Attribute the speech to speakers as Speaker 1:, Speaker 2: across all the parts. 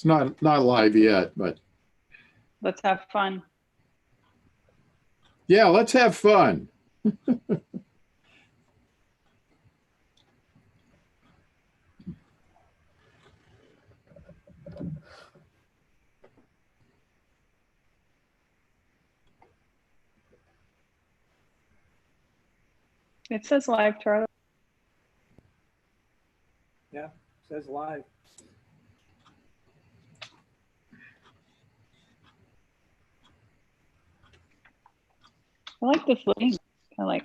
Speaker 1: It's not live yet, but
Speaker 2: let's have fun.
Speaker 1: yeah, let's have fun.
Speaker 2: It says live, Charlie.
Speaker 3: Yeah, it says live.
Speaker 2: I like this link. I like.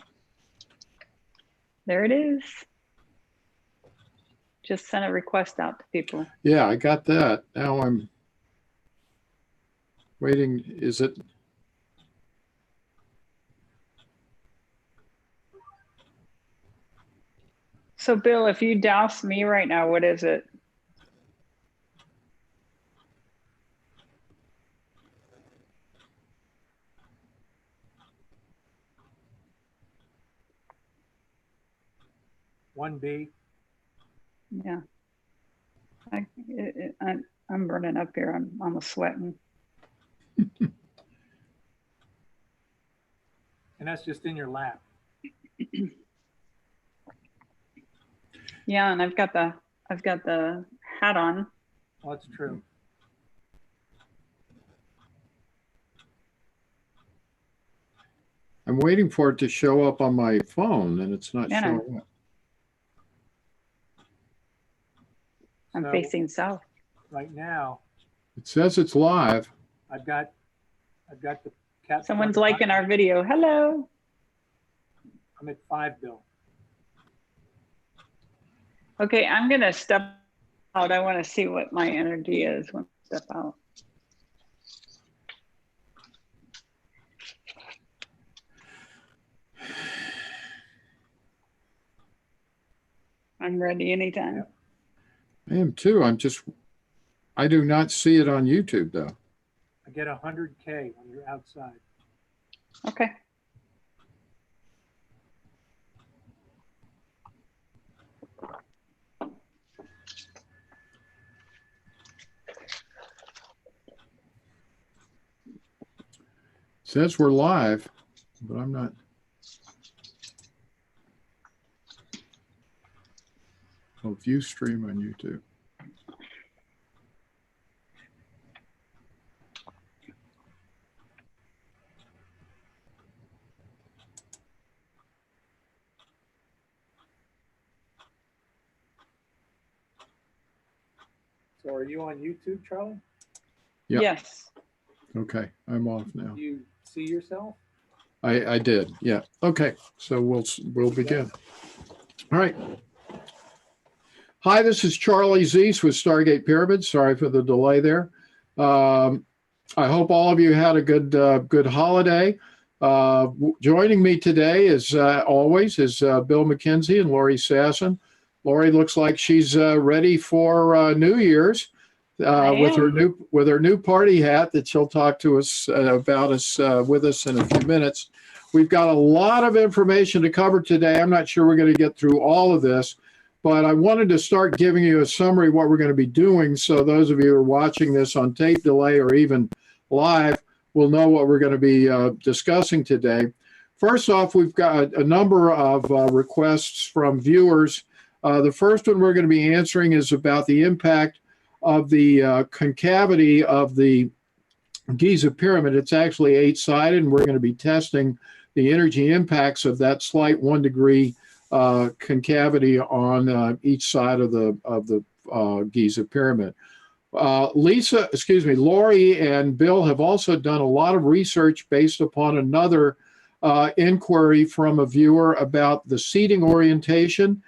Speaker 2: There it is. Just sent a request out to people.
Speaker 1: Yeah, I got that. Now I'm waiting. Is it?
Speaker 2: So Bill, if you douse me right now, what is it?
Speaker 3: One B.
Speaker 2: Yeah. I'm burning up here. I'm almost sweating.
Speaker 3: And that's just in your lap.
Speaker 2: Yeah, and I've got the hat on.
Speaker 3: Well, that's true.
Speaker 1: I'm waiting for it to show up on my phone, and it's not
Speaker 2: Yeah,
Speaker 1: showing up.
Speaker 2: I'm
Speaker 3: So,
Speaker 2: facing south.
Speaker 3: right now,
Speaker 1: It says it's live.
Speaker 3: I've got the cat.
Speaker 2: Someone's liking our video. Hello.
Speaker 3: I'm at 5, Bill.
Speaker 2: Okay, I'm gonna step out. I want to see what my energy is when I step out. I'm ready anytime.
Speaker 3: Yep.
Speaker 1: I am too. I do not see it on YouTube though.
Speaker 3: I get 100K when you're outside.
Speaker 2: Okay.
Speaker 1: It says we're live, but I'm not. Oh, view stream on YouTube.
Speaker 3: So are you on YouTube, Charlie?
Speaker 1: Yep.
Speaker 2: Yes.
Speaker 1: Okay, I'm off now.
Speaker 3: Do you see yourself?
Speaker 1: I did. Yeah. Okay. So we'll begin. All right. Hi, this is Charlie Zeiss with Stargate Pyramid. Sorry for the delay there. I hope all of you had a good holiday. Joining me today, as always, is Bill McKenzie and Lori Sasson. Lori looks like she's ready for New Year's with her new party hat that she'll talk to us about with us in a few minutes. We've got a lot of information to cover today. I'm not sure we're going to get through all of this, but I wanted to start giving you a summary of what we're going to be doing, so those of you who are watching this on tape delay or even live will know what we're going to be discussing today. First off, we've got a number of requests from viewers. The first one we're going to be answering is about the impact of the concavity of the Giza pyramid. It's actually 8-sided, and we're going to be testing the energy impacts of that slight 1 degree concavity on each side of the Giza pyramid. Lori and Bill have also done a lot of research based upon another inquiry from a viewer about the seating orientation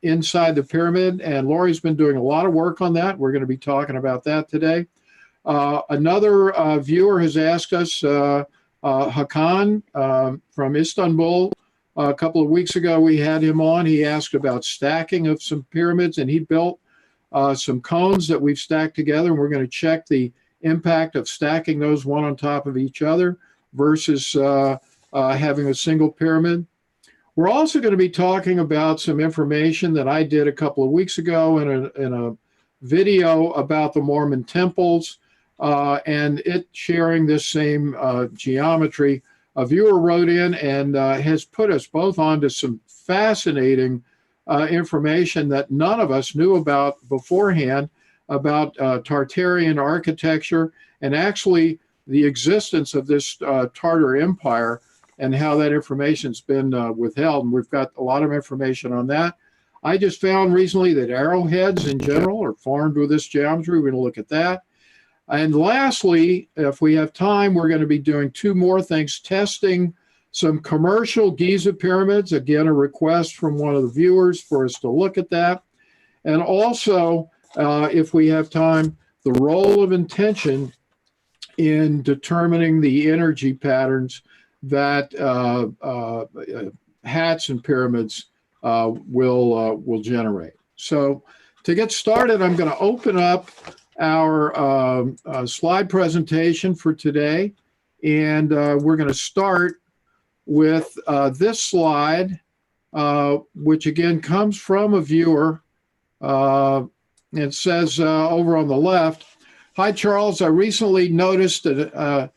Speaker 1: inside the pyramid, and Lori's been doing a lot of work on that. We're going to be talking about that today. Another viewer has asked us, Hakan from Istanbul. A couple of weeks ago, we had him on. He asked about stacking of some pyramids, and he built some cones that we've stacked together. And we're going to check the impact of stacking those one on top of each other versus having a single pyramid. We're also going to be talking about some information that I did a couple of weeks ago in a video about the Mormon temples and it sharing this same geometry. A viewer wrote in and has put us both onto some fascinating information that none of us knew about beforehand about Tartarian architecture and actually the existence of this Tartar Empire and how that information's been withheld. And we've got a lot of information on that. I just found recently that arrowheads in general are formed with this geometry. We're going to look at that. And lastly, if we have time, we're going to be doing two more things, testing some commercial Giza pyramids. Again, a request from one of the viewers for us to look at that. And also, if we have time, the role of intention in determining the energy patterns that hats and pyramids will generate. So to get started, I'm going to open up our slide presentation for today. And we're going to start with this slide, which again comes from a viewer. It says over on the left, "Hi, Charles. I recently noticed a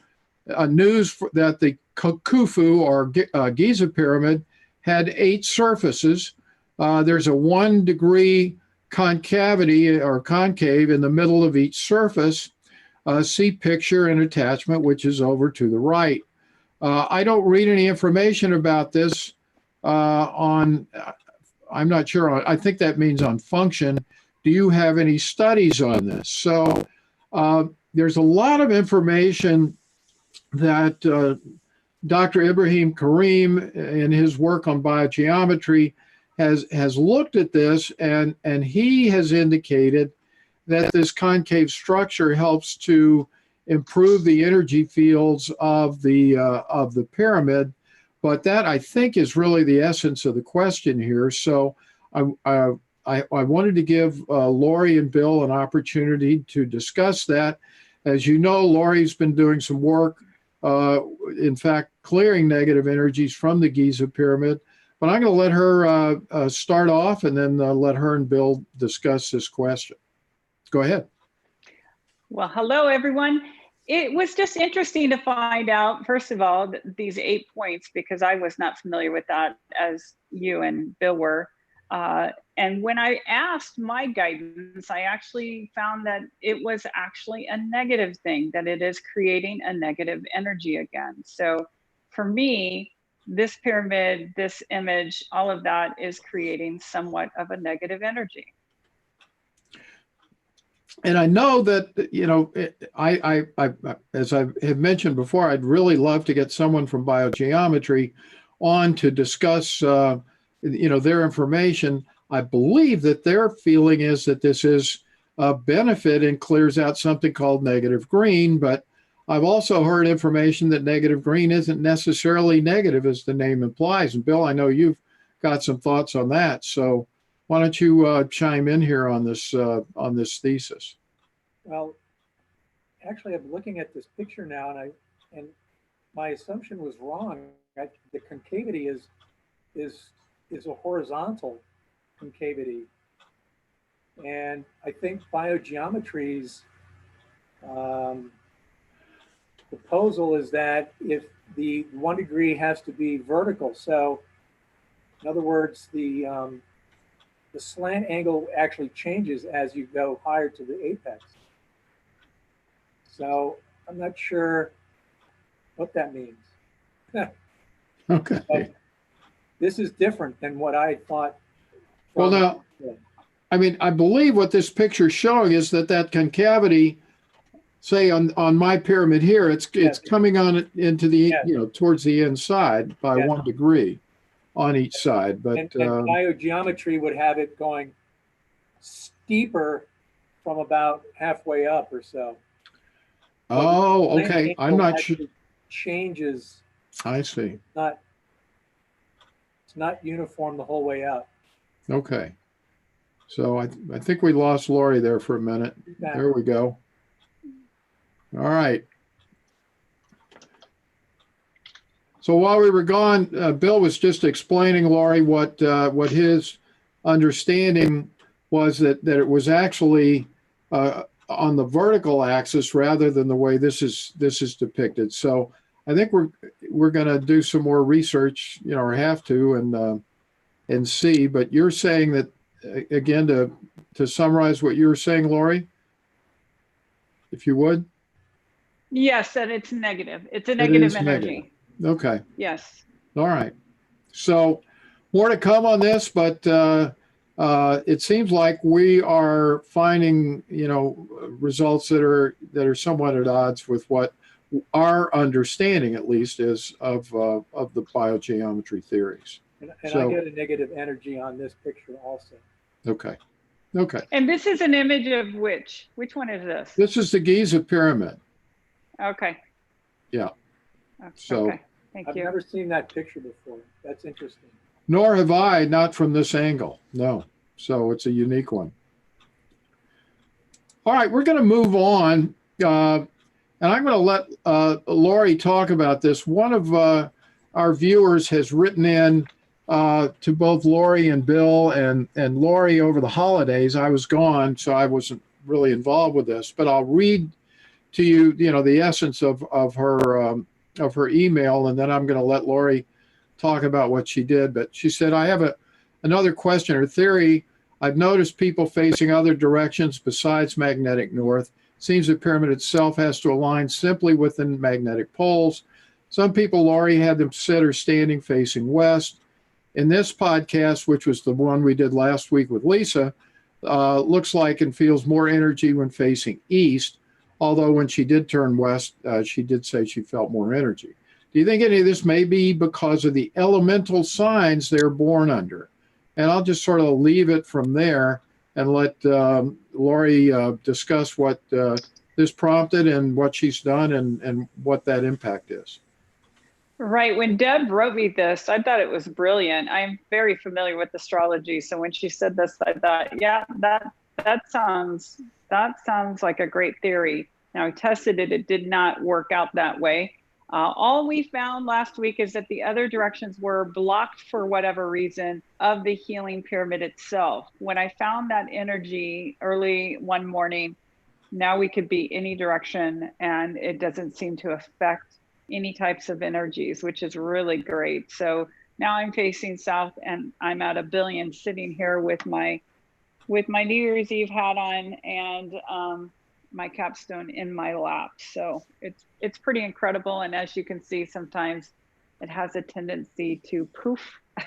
Speaker 1: news that the Khufu or Giza pyramid had 8 surfaces. There's a 1 degree concavity or concave in the middle of each surface. See picture and attachment, which is over to the right. I don't read any information about this I'm not sure. I think that means on function. Do you have any studies on this?" So there's a lot of information that Dr. Ibrahim Karim in his work on biogeometry has looked at this, and he has indicated that this concave structure helps to improve the energy fields of the pyramid. But that, I think, is really the essence of the question here. So I wanted to give Lori and Bill an opportunity to discuss that. As you know, Lori's been doing some work, in fact, clearing negative energies from the Giza pyramid. But I'm going to let her start off and then let her and Bill discuss this question. Go ahead.
Speaker 2: Well, hello, everyone. It was just interesting to find out, first of all, these 8 points, because I was not familiar with that as you and Bill were. And when I asked my guidance, I actually found that it was actually a negative thing, that it is creating a negative energy again. So for me, this pyramid, this image, all of that is creating somewhat of a negative energy.
Speaker 1: And I know that, you know, I as I have mentioned before, I'd really love to get someone from biogeometry on to discuss, you know, their information. I believe that their feeling is that this is a benefit and clears out something called negative green. But I've also heard information that negative green isn't necessarily negative, as the name implies. And Bill, I know you've got some thoughts on that. So why don't you chime in here on this thesis?
Speaker 3: Well, actually, I'm looking at this picture now, and my assumption was wrong. The concavity is a horizontal concavity, and I think biogeometry's proposal is that if the 1 degree has to be vertical, so in other words, the slant angle actually changes as you go higher to the apex. So I'm not sure what that means.
Speaker 1: Okay.
Speaker 3: But this is different than what I thought.
Speaker 1: Well, now, I mean, I believe what this picture is showing is that concavity, say on my pyramid here, it's coming on into the, you know, towards the inside by 1 degree on each side. But
Speaker 3: and biogeometry would have it going steeper from about halfway up or so.
Speaker 1: Oh, okay. I'm not sure.
Speaker 3: Changes.
Speaker 1: I see.
Speaker 3: It's not uniform the whole way up.
Speaker 1: Okay. So I think we lost Lori there for a minute. There we go. All right. So while we were gone, Bill was just explaining, Lori, what his understanding was, that it was actually on the vertical axis rather than the way this is depicted. So I think we're going to do some more research, or have to, and see. But you're saying that again, to summarize what you were saying, Lori, if you would.
Speaker 2: Yes, and it's negative. It's a
Speaker 1: It
Speaker 2: negative
Speaker 1: is
Speaker 2: energy.
Speaker 1: negative. Okay.
Speaker 2: Yes.
Speaker 1: All right. So more to come on this, but it seems like we are finding, results that are somewhat at odds with what our understanding, at least, is of the biogeometry theories.
Speaker 3: And
Speaker 1: So,
Speaker 3: I get a negative energy on this picture also.
Speaker 1: Okay. Okay.
Speaker 2: And this is an image of which? Which one is this?
Speaker 1: This is the Giza pyramid.
Speaker 2: Okay.
Speaker 1: Yeah. So,
Speaker 2: Okay. Thank
Speaker 3: I've
Speaker 2: you.
Speaker 3: never seen that picture before. That's interesting.
Speaker 1: nor have I, not from this angle. No. So it's a unique one. All right, we're going to move on. And I'm going to let Lori talk about this. One of our viewers has written in to both Lori and Bill, and Lori over the holidays. I was gone, so I wasn't really involved with this. But I'll read to you, the essence of her email, and then I'm going to let Lori talk about what she did. But she said, I have another question or theory. I've noticed people facing other directions besides magnetic north. Seems the pyramid itself has to align simply with the magnetic poles. Some people, Lori, had them sit or standing facing west. In this podcast, which was the one we did last week with Lisa, looks like and feels more energy when facing east. Although when she did turn west, she did say she felt more energy. Do you think any of this may be because of the elemental signs they're born under? And I'll just sort of leave it from there and let Lori discuss what this prompted and what she's done and what that impact is.
Speaker 2: Right. When Deb wrote me this, I thought it was brilliant. I'm very familiar with astrology. So when she said this, I thought, yeah, that sounds like a great theory. Now I tested it. It did not work out that way. All we found last week is that the other directions were blocked for whatever reason of the healing pyramid itself. When I found that energy early one morning, now we could be any direction and it doesn't seem to affect any types of energies, which is really great. So now I'm facing south and I'm at 1 billion sitting here with my New Year's Eve hat on and my capstone in my lap. So it's pretty incredible. And as you can see, sometimes it has a tendency to poof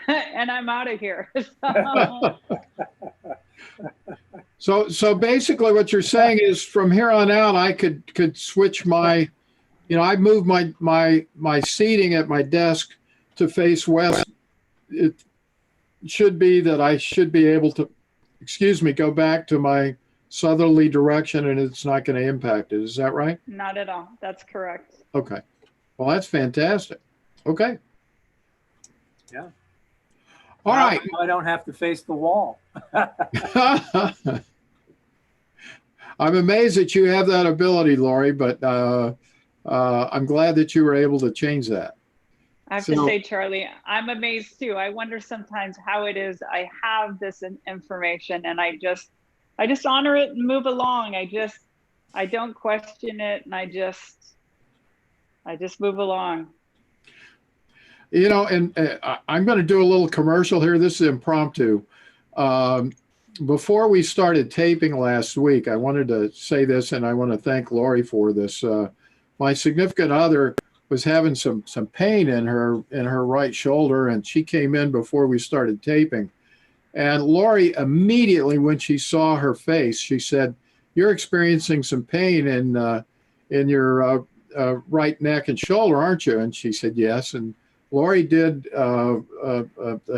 Speaker 2: and I'm out of here.
Speaker 1: So basically what you're saying is from here on out, I could switch my, I moved my seating at my desk to face west. It should be that I should be able to, go back to my southerly direction and it's not going to impact it. Is that right?
Speaker 2: Not at all. That's correct.
Speaker 1: Okay. Well, that's fantastic. Okay.
Speaker 3: Yeah.
Speaker 1: All right.
Speaker 3: I don't have to face the wall.
Speaker 1: I'm amazed that you have that ability, Lori, but I'm glad that you were able to change that.
Speaker 2: I have to say, Charlie, I'm amazed too. I wonder sometimes how it is I have this information and I just honor it and move along. I don't question it and I just move along.
Speaker 1: And I'm going to do a little commercial here. This is impromptu. Before we started taping last week, I wanted to say this, and I want to thank Lori for this. My significant other was having some pain in her right shoulder, and she came in before we started taping. And Lori immediately, when she saw her face, she said, "You're experiencing some pain in your right neck and shoulder, aren't you?" And she said, "Yes." And Lori did a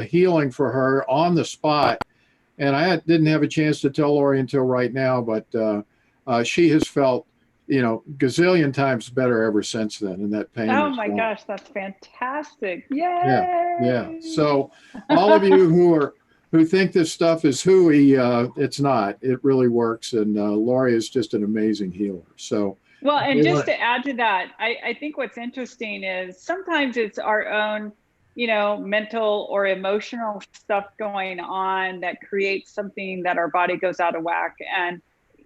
Speaker 1: healing for her on the spot. And I didn't have a chance to tell Lori until right now, but she has felt, gazillion times better ever since then. And that pain.
Speaker 2: Oh my gosh, that's fantastic. Yay!
Speaker 1: Yeah. So all of you who think this stuff is hooey, it's not. It really works. And Lori is just an amazing healer. So.
Speaker 2: Well, and just to add to that, I think what's interesting is sometimes it's our own, mental or emotional stuff going on that creates something that our body goes out of whack. And,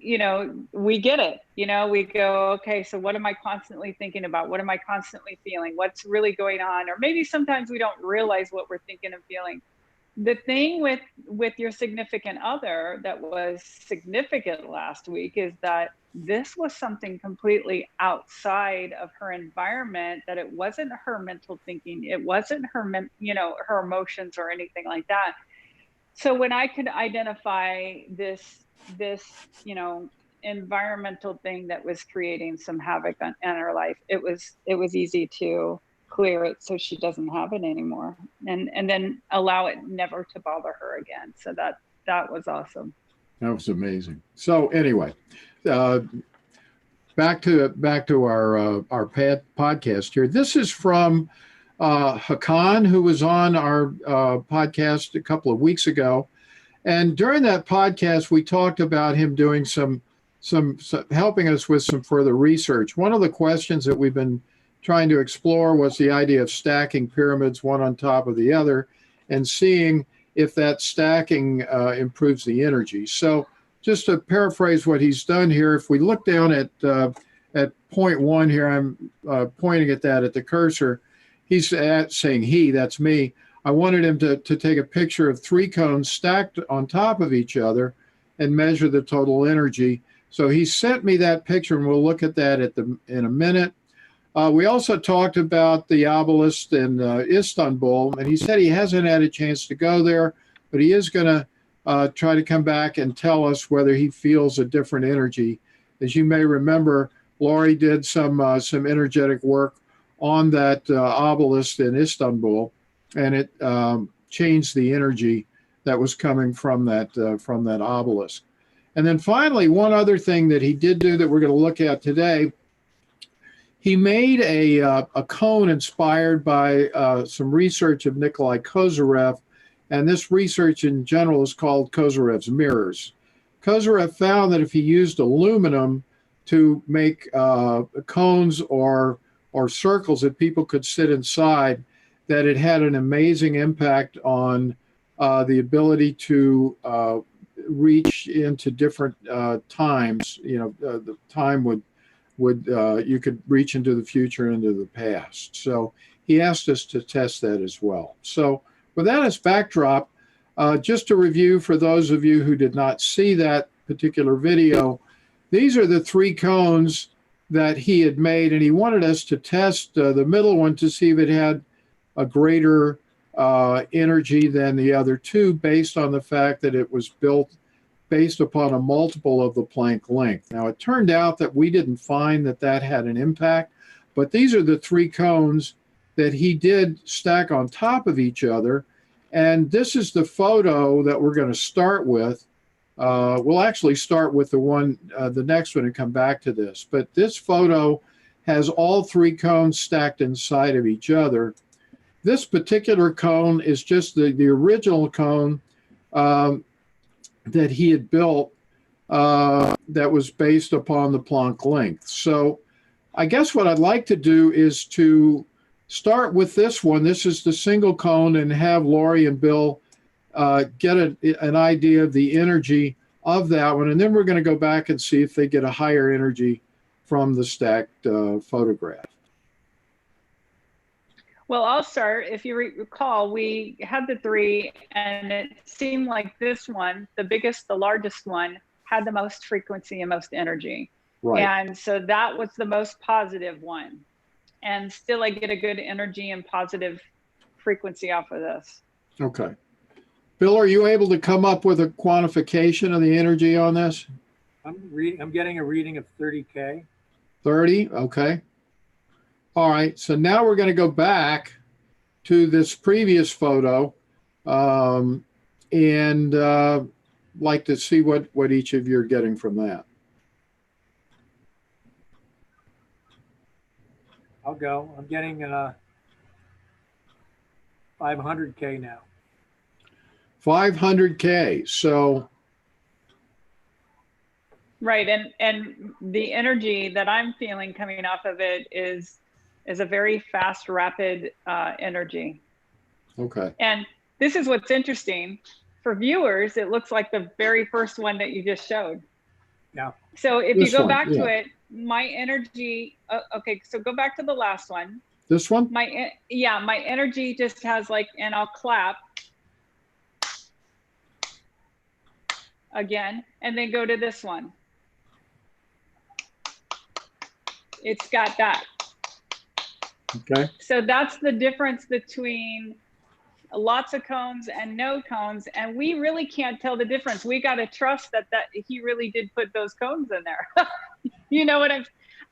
Speaker 2: you know, we get it, you know, we go, okay, so what am I constantly thinking about? What am I constantly feeling? What's really going on? Or maybe sometimes we don't realize what we're thinking and feeling. The thing with your significant other that was significant last week is that this was something completely outside of her environment, that it wasn't her mental thinking, it wasn't her, you know, her emotions or anything like that. So when I could identify this, you know, environmental thing that was creating some havoc in her life, it was easy to clear it so she doesn't have it anymore, and then allow it never to bother her again. So that was awesome.
Speaker 1: That was amazing. So anyway, back to our podcast here. This is from Hakan, who was on our podcast a couple of weeks ago, and during that podcast, we talked about him doing some helping us with some further research. One of the questions that we've been trying to explore was the idea of stacking pyramids one on top of the other and seeing if that stacking improves the energy. So just to paraphrase what he's done here, if we look down at point one here, I'm pointing at that at the cursor. He's saying he, that's me. I wanted him to take a picture of 3 cones stacked on top of each other and measure the total energy. So he sent me that picture, and we'll look at that in a minute. We also talked about the obelisk in Istanbul, and he said he hasn't had a chance to go there, but he is going to try to come back and tell us whether he feels a different energy. As you may remember, Laurie did some energetic work on that obelisk in Istanbul, and it changed the energy that was coming from that obelisk. And then finally, one other thing that he did do that we're going to look at today, he made a cone inspired by some research of Nikolai Kozyrev, and this research in general is called Kozyrev's mirrors. Kozyrev found that if he used aluminum to make cones or circles that people could sit inside, that it had an amazing impact on the ability to reach into different times. You know, the time would you could reach into the future, into the past. So he asked us to test that as well. So with that as backdrop, just to review for those of you who did not see that particular video, these are the 3 cones that he had made, and he wanted us to test the middle one to see if it had a greater energy than the other 2, based on the fact that it was built based upon a multiple of the Planck length. Now, it turned out that we didn't find that had an impact, but these are the 3 cones that he did stack on top of each other. And this is the photo that we're going to start with. We'll actually start with the next one and come back to this. But this photo has all 3 cones stacked inside of each other. This particular cone is just the original cone that he had built that was based upon the Planck length. So I guess what I'd like to do is to start with this one. This is the single cone, and have Laurie and Bill get an idea of the energy of that one. And then we're going to go back and see if they get a higher energy from the stacked photograph.
Speaker 2: Well, I'll start. If you recall, we had the 3, and it seemed like this one, the biggest, the largest one, had the most frequency and most energy.
Speaker 1: Right.
Speaker 2: And so that was the most positive one. And still I get a good energy and positive frequency off of this.
Speaker 1: Okay. Bill, are you able to come up with a quantification of the energy on this?
Speaker 3: I'm getting a reading of 30K.
Speaker 1: 30, okay. All right, so now we're going to go back to this previous photo and like to see what each of you are getting from that.
Speaker 3: I'll go. I'm getting 500K now.
Speaker 1: 500K, so.
Speaker 2: Right, and the energy that I'm feeling coming off of it is a very fast, rapid energy.
Speaker 1: Okay.
Speaker 2: And this is what's interesting. For viewers, it looks like the very first one that you just showed.
Speaker 3: Yeah.
Speaker 2: So if
Speaker 1: This
Speaker 2: you go
Speaker 1: one,
Speaker 2: back
Speaker 1: yeah.
Speaker 2: to it, my energy, okay, so go back to the last one.
Speaker 1: This one?
Speaker 2: Yeah, my energy just has like, and I'll clap again, and then go to this one. It's got that.
Speaker 1: Okay.
Speaker 2: So that's the difference between lots of cones and no cones, and we really can't tell the difference. We got to trust that he really did put those cones in there. You know what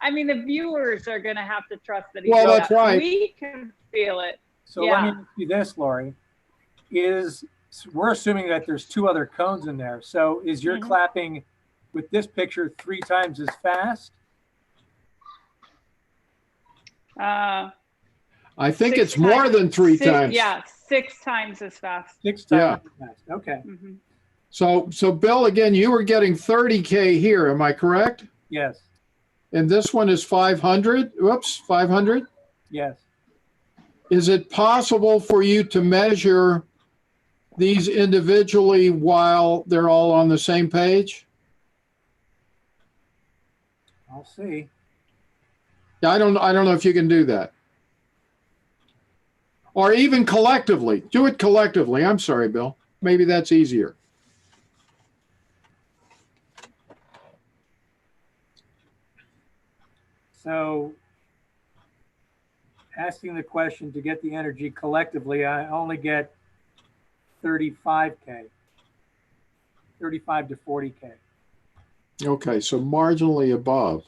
Speaker 2: I mean, the viewers are going to have to trust that he
Speaker 1: Well,
Speaker 2: did
Speaker 1: that's
Speaker 2: that.
Speaker 1: right.
Speaker 2: We can feel it.
Speaker 3: So
Speaker 2: Yeah.
Speaker 3: let me ask you this, Lori. We're assuming that there's 2 other cones in there. So is your clapping with this picture 3 times as fast?
Speaker 1: I think
Speaker 2: 6
Speaker 1: it's more than 3 times.
Speaker 2: Yeah, 6 times as fast.
Speaker 3: 6 times as fast. Okay.
Speaker 2: Mm-hmm.
Speaker 1: So Bill, again, you were getting 30K here. Am I correct?
Speaker 3: Yes.
Speaker 1: And this one is 500. Whoops, 500.
Speaker 3: Yes.
Speaker 1: Is it possible for you to measure these individually while they're all on the same page?
Speaker 3: I'll see.
Speaker 1: I don't know if you can do that. Or even collectively. Do it collectively. I'm sorry, Bill. Maybe that's easier.
Speaker 3: So asking the question to get the energy collectively, I only get 35K, 35 to 40K.
Speaker 1: Okay, so marginally above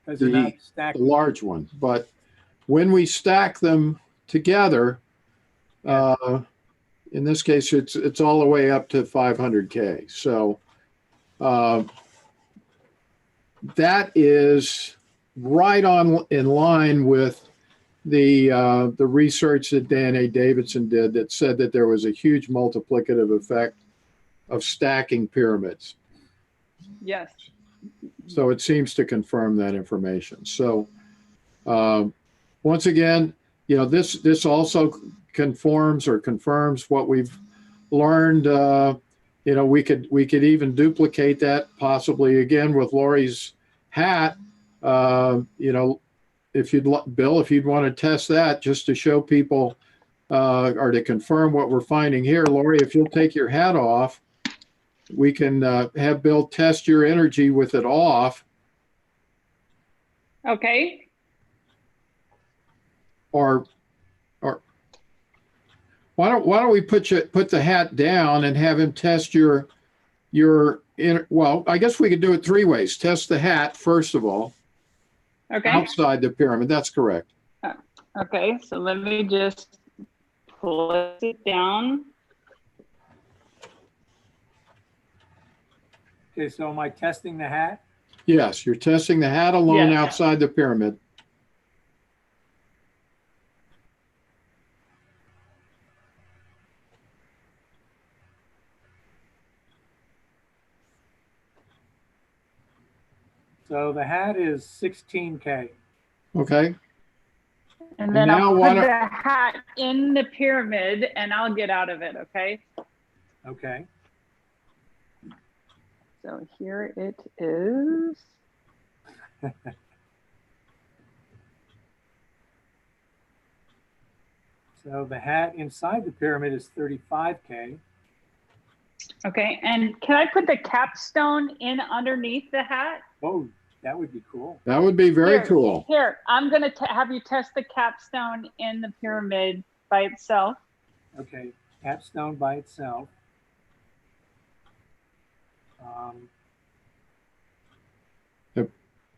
Speaker 3: Because they're not
Speaker 1: the
Speaker 3: stacked.
Speaker 1: large one. But when we stack them together, in this case, it's all the way up to 500K. So that is right on in line with the research that Dan A. Davidson did that said that there was a huge multiplicative effect of stacking pyramids.
Speaker 2: Yes.
Speaker 1: So it seems to confirm that information. So once again, you know, this also conforms or confirms what we've learned. You know, we could even duplicate that possibly again with Lori's hat. You know, if you'd Bill, if you'd want to test that just to show people or to confirm what we're finding here, Lori, if you'll take your hat off, we can have Bill test your energy with it off.
Speaker 2: Okay.
Speaker 1: Or why don't we put the hat down and have him test your inner, well, I guess we could do it 3 ways. Test the hat first of all.
Speaker 2: Okay.
Speaker 1: Outside the pyramid. That's correct.
Speaker 2: Okay, so let me just place it down.
Speaker 3: Okay, so am I testing the hat?
Speaker 1: Yes, you're testing the hat alone
Speaker 2: Yes.
Speaker 1: outside the pyramid.
Speaker 3: So the hat is 16K.
Speaker 1: Okay.
Speaker 2: And then
Speaker 1: now
Speaker 2: I'll
Speaker 1: why
Speaker 2: put
Speaker 1: don't-
Speaker 2: the hat in the pyramid and I'll get out of it, okay?
Speaker 3: Okay.
Speaker 2: So here it is.
Speaker 3: So the hat inside the pyramid is 35K.
Speaker 2: Okay, and can I put the capstone in underneath the hat?
Speaker 3: Oh, that would be cool.
Speaker 1: That would be very cool.
Speaker 2: Here, I'm gonna have you test the capstone in the pyramid by itself.
Speaker 3: Okay, capstone by itself.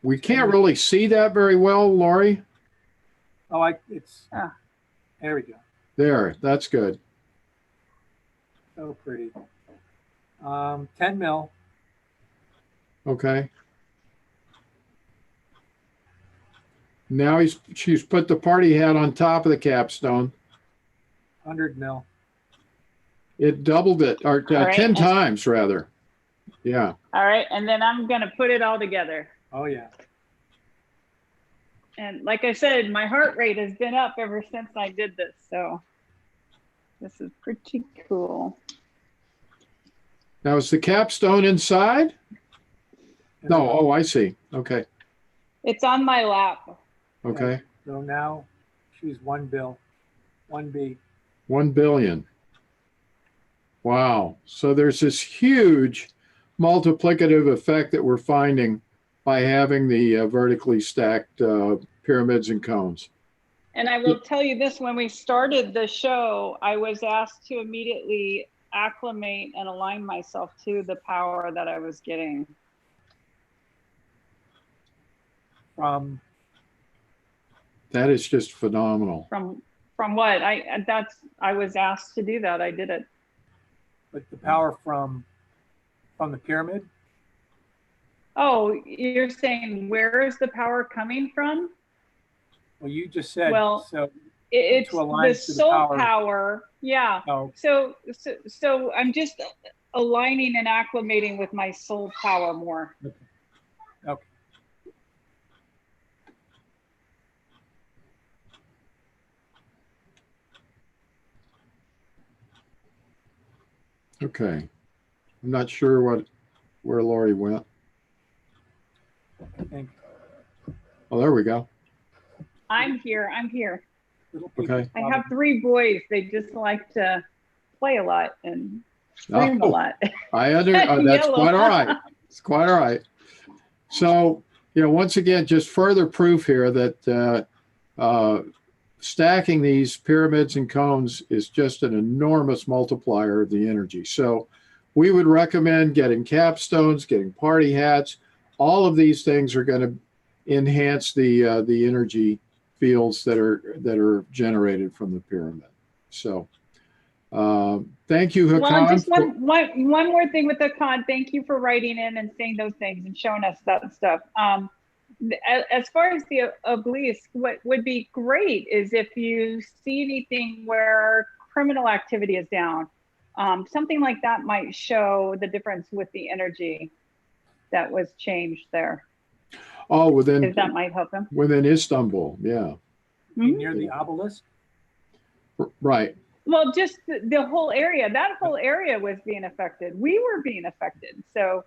Speaker 1: We can't really see that very well, Lori.
Speaker 3: Oh, there we go.
Speaker 1: There, that's good.
Speaker 3: So pretty. 10 mil.
Speaker 1: Okay. Now she's put the party hat on top of the capstone.
Speaker 3: 100 mil.
Speaker 1: It doubled it, or
Speaker 2: right,
Speaker 1: 10 times rather. Yeah.
Speaker 2: All right, and then I'm gonna put it all together.
Speaker 3: Oh yeah.
Speaker 2: And like I said, my heart rate has been up ever since I did this. So this is pretty cool.
Speaker 1: Now is the capstone inside? No, oh, I see. Okay,
Speaker 2: It's on my lap.
Speaker 1: okay.
Speaker 3: So now she's 1 bill, 1B.
Speaker 1: 1 billion. Wow. So there's this huge multiplicative effect that we're finding by having the vertically stacked pyramids and cones.
Speaker 2: And I will tell you this, when we started the show, I was asked to immediately acclimate and align myself to the power that I was getting.
Speaker 3: From
Speaker 1: That is just phenomenal.
Speaker 2: From what? I was asked to do that. I did it.
Speaker 3: but the power from the pyramid.
Speaker 2: Oh, you're saying where is the power coming from?
Speaker 3: Well, you just said
Speaker 2: Well,
Speaker 3: so.
Speaker 2: It's
Speaker 3: To align
Speaker 2: the
Speaker 3: to the
Speaker 2: soul
Speaker 3: power.
Speaker 2: power. Yeah.
Speaker 3: Oh,
Speaker 2: So I'm just aligning and acclimating with my soul power more.
Speaker 3: okay.
Speaker 1: Okay. I'm not sure where Lori went.
Speaker 3: I think
Speaker 1: Oh, there we go.
Speaker 2: I'm here.
Speaker 3: little people
Speaker 1: Okay.
Speaker 2: I have 3 boys. They just like to play a lot and scream a
Speaker 1: Oh,
Speaker 2: lot.
Speaker 1: that's
Speaker 2: Yellow.
Speaker 1: quite all right. It's quite all right. So, once again, just further proof here that stacking these pyramids and cones is just an enormous multiplier of the energy. So we would recommend getting capstones, getting party hats. All of these things are going to enhance the energy fields that are generated from the pyramid. So thank you, Hakan.
Speaker 2: Well, just one more thing with Hakan. Thank you for writing in and saying those things and showing us that stuff. As far as the obelisk, what would be great is if you see anything where criminal activity is down, something like that might show the difference with the energy that was changed there.
Speaker 1: Oh,
Speaker 2: Because that might help them.
Speaker 1: within Istanbul, yeah.
Speaker 3: near the obelisk.
Speaker 1: Right.
Speaker 2: Well, just the whole area, that whole area was being affected. We were being affected. So,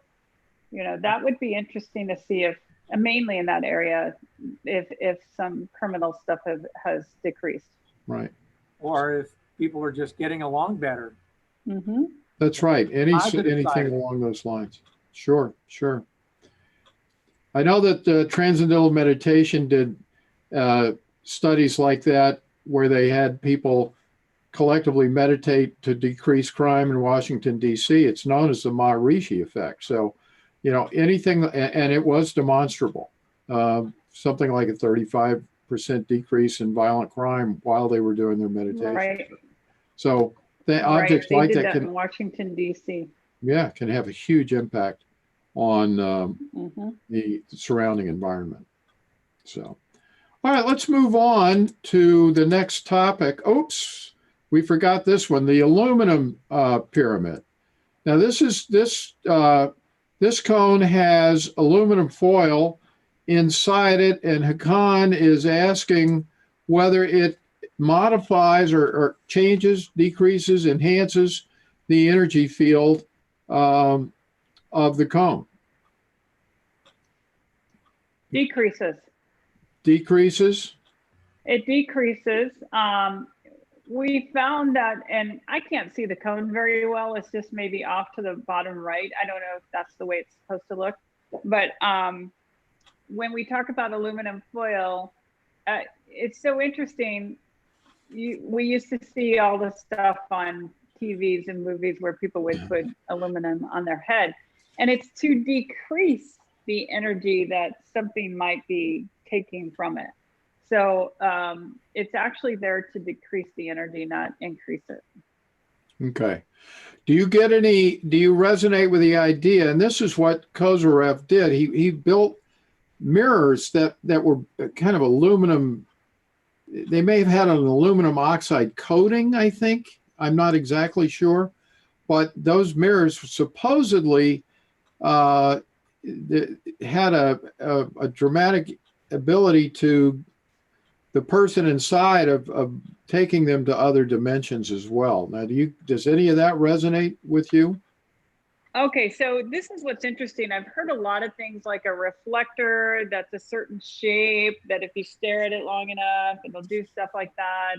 Speaker 2: that would be interesting to see if, mainly in that area, if some criminal stuff has decreased.
Speaker 1: Right.
Speaker 3: Or if people are just getting along better.
Speaker 2: Mm-hmm.
Speaker 1: That's right.
Speaker 3: Positive
Speaker 1: Anything
Speaker 3: side.
Speaker 1: along those lines. Sure. I know that Transcendental Meditation did studies like that where they had people collectively meditate to decrease crime in Washington, D.C. It's known as the Maharishi effect. So, anything, and it was demonstrable, something like a 35% decrease in violent crime while they were doing their meditation.
Speaker 2: Right.
Speaker 1: So the objects
Speaker 2: They
Speaker 1: like
Speaker 2: did
Speaker 1: that
Speaker 2: in Washington, D.C.
Speaker 1: can have a huge impact on
Speaker 2: Mm-hmm.
Speaker 1: the surrounding environment. So, all right, let's move on to the next topic. Oops, we forgot this one, the aluminum pyramid. Now, this cone has aluminum foil inside it, and Hakan is asking whether it modifies or changes, decreases, enhances the energy field of the cone.
Speaker 2: Decreases.
Speaker 1: Decreases?
Speaker 2: It decreases. We found that, and I can't see the cone very well. It's just maybe off to the bottom right. I don't know if that's the way it's supposed to look. But when we talk about aluminum foil, it's so interesting. We used to see all the stuff on TVs and movies where people would put aluminum on their head. And it's to decrease the energy that something might be taking from it. So it's actually there to decrease the energy, not increase it.
Speaker 1: Okay. Do you resonate with the idea? And this is what Kozyrev did. He built mirrors that were kind of aluminum. They may have had an aluminum oxide coating, I think. I'm not exactly sure. But those mirrors supposedly had a dramatic ability to the person inside of taking them to other dimensions as well. Now, does any of that resonate with you?
Speaker 2: Okay, so this is what's interesting. I've heard a lot of things like a reflector that's a certain shape, that if you stare at it long enough, it'll do stuff like that.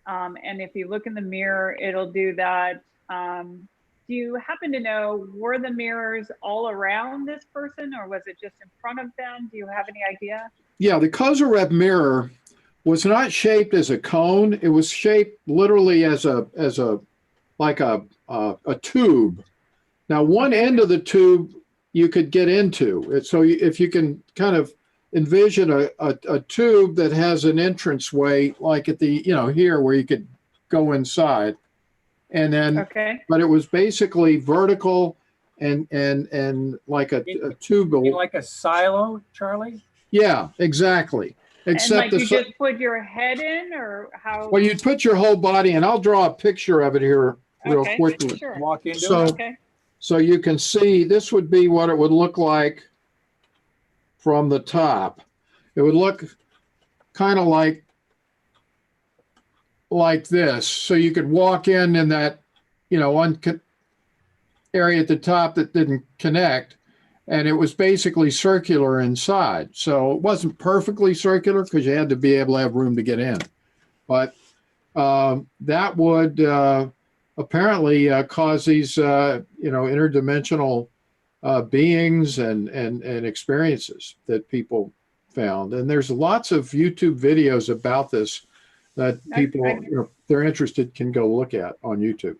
Speaker 2: And if you look in the mirror, it'll do that. Do you happen to know, were the mirrors all around this person, or was it just in front of them? Do you have any idea?
Speaker 1: Yeah, the Kozarev mirror was not shaped as a cone. It was shaped literally as a like a tube. Now, one end of the tube you could get into. So if you can kind of envision a tube that has an entranceway, like at the, here where you could go inside. And then,
Speaker 2: Okay.
Speaker 1: but it was basically vertical and like a tube.
Speaker 3: Like a silo, Charlie?
Speaker 1: Yeah, exactly. Except
Speaker 2: and like you just put your head in, or how?
Speaker 1: Well, you'd put your whole body in. I'll draw a picture of it here real quickly.
Speaker 2: Sure.
Speaker 3: Walk into
Speaker 1: So,
Speaker 3: it.
Speaker 2: Okay.
Speaker 1: So you can see this would be what it would look like from the top. It would look kind of like this. So you could walk in that, one area at the top that didn't connect, and it was basically circular inside. So it wasn't perfectly circular because you had to be able to have room to get in. But that would apparently cause these, interdimensional beings and experiences that people found. And there's lots of YouTube videos about this that people, if they're interested, can go look at on YouTube.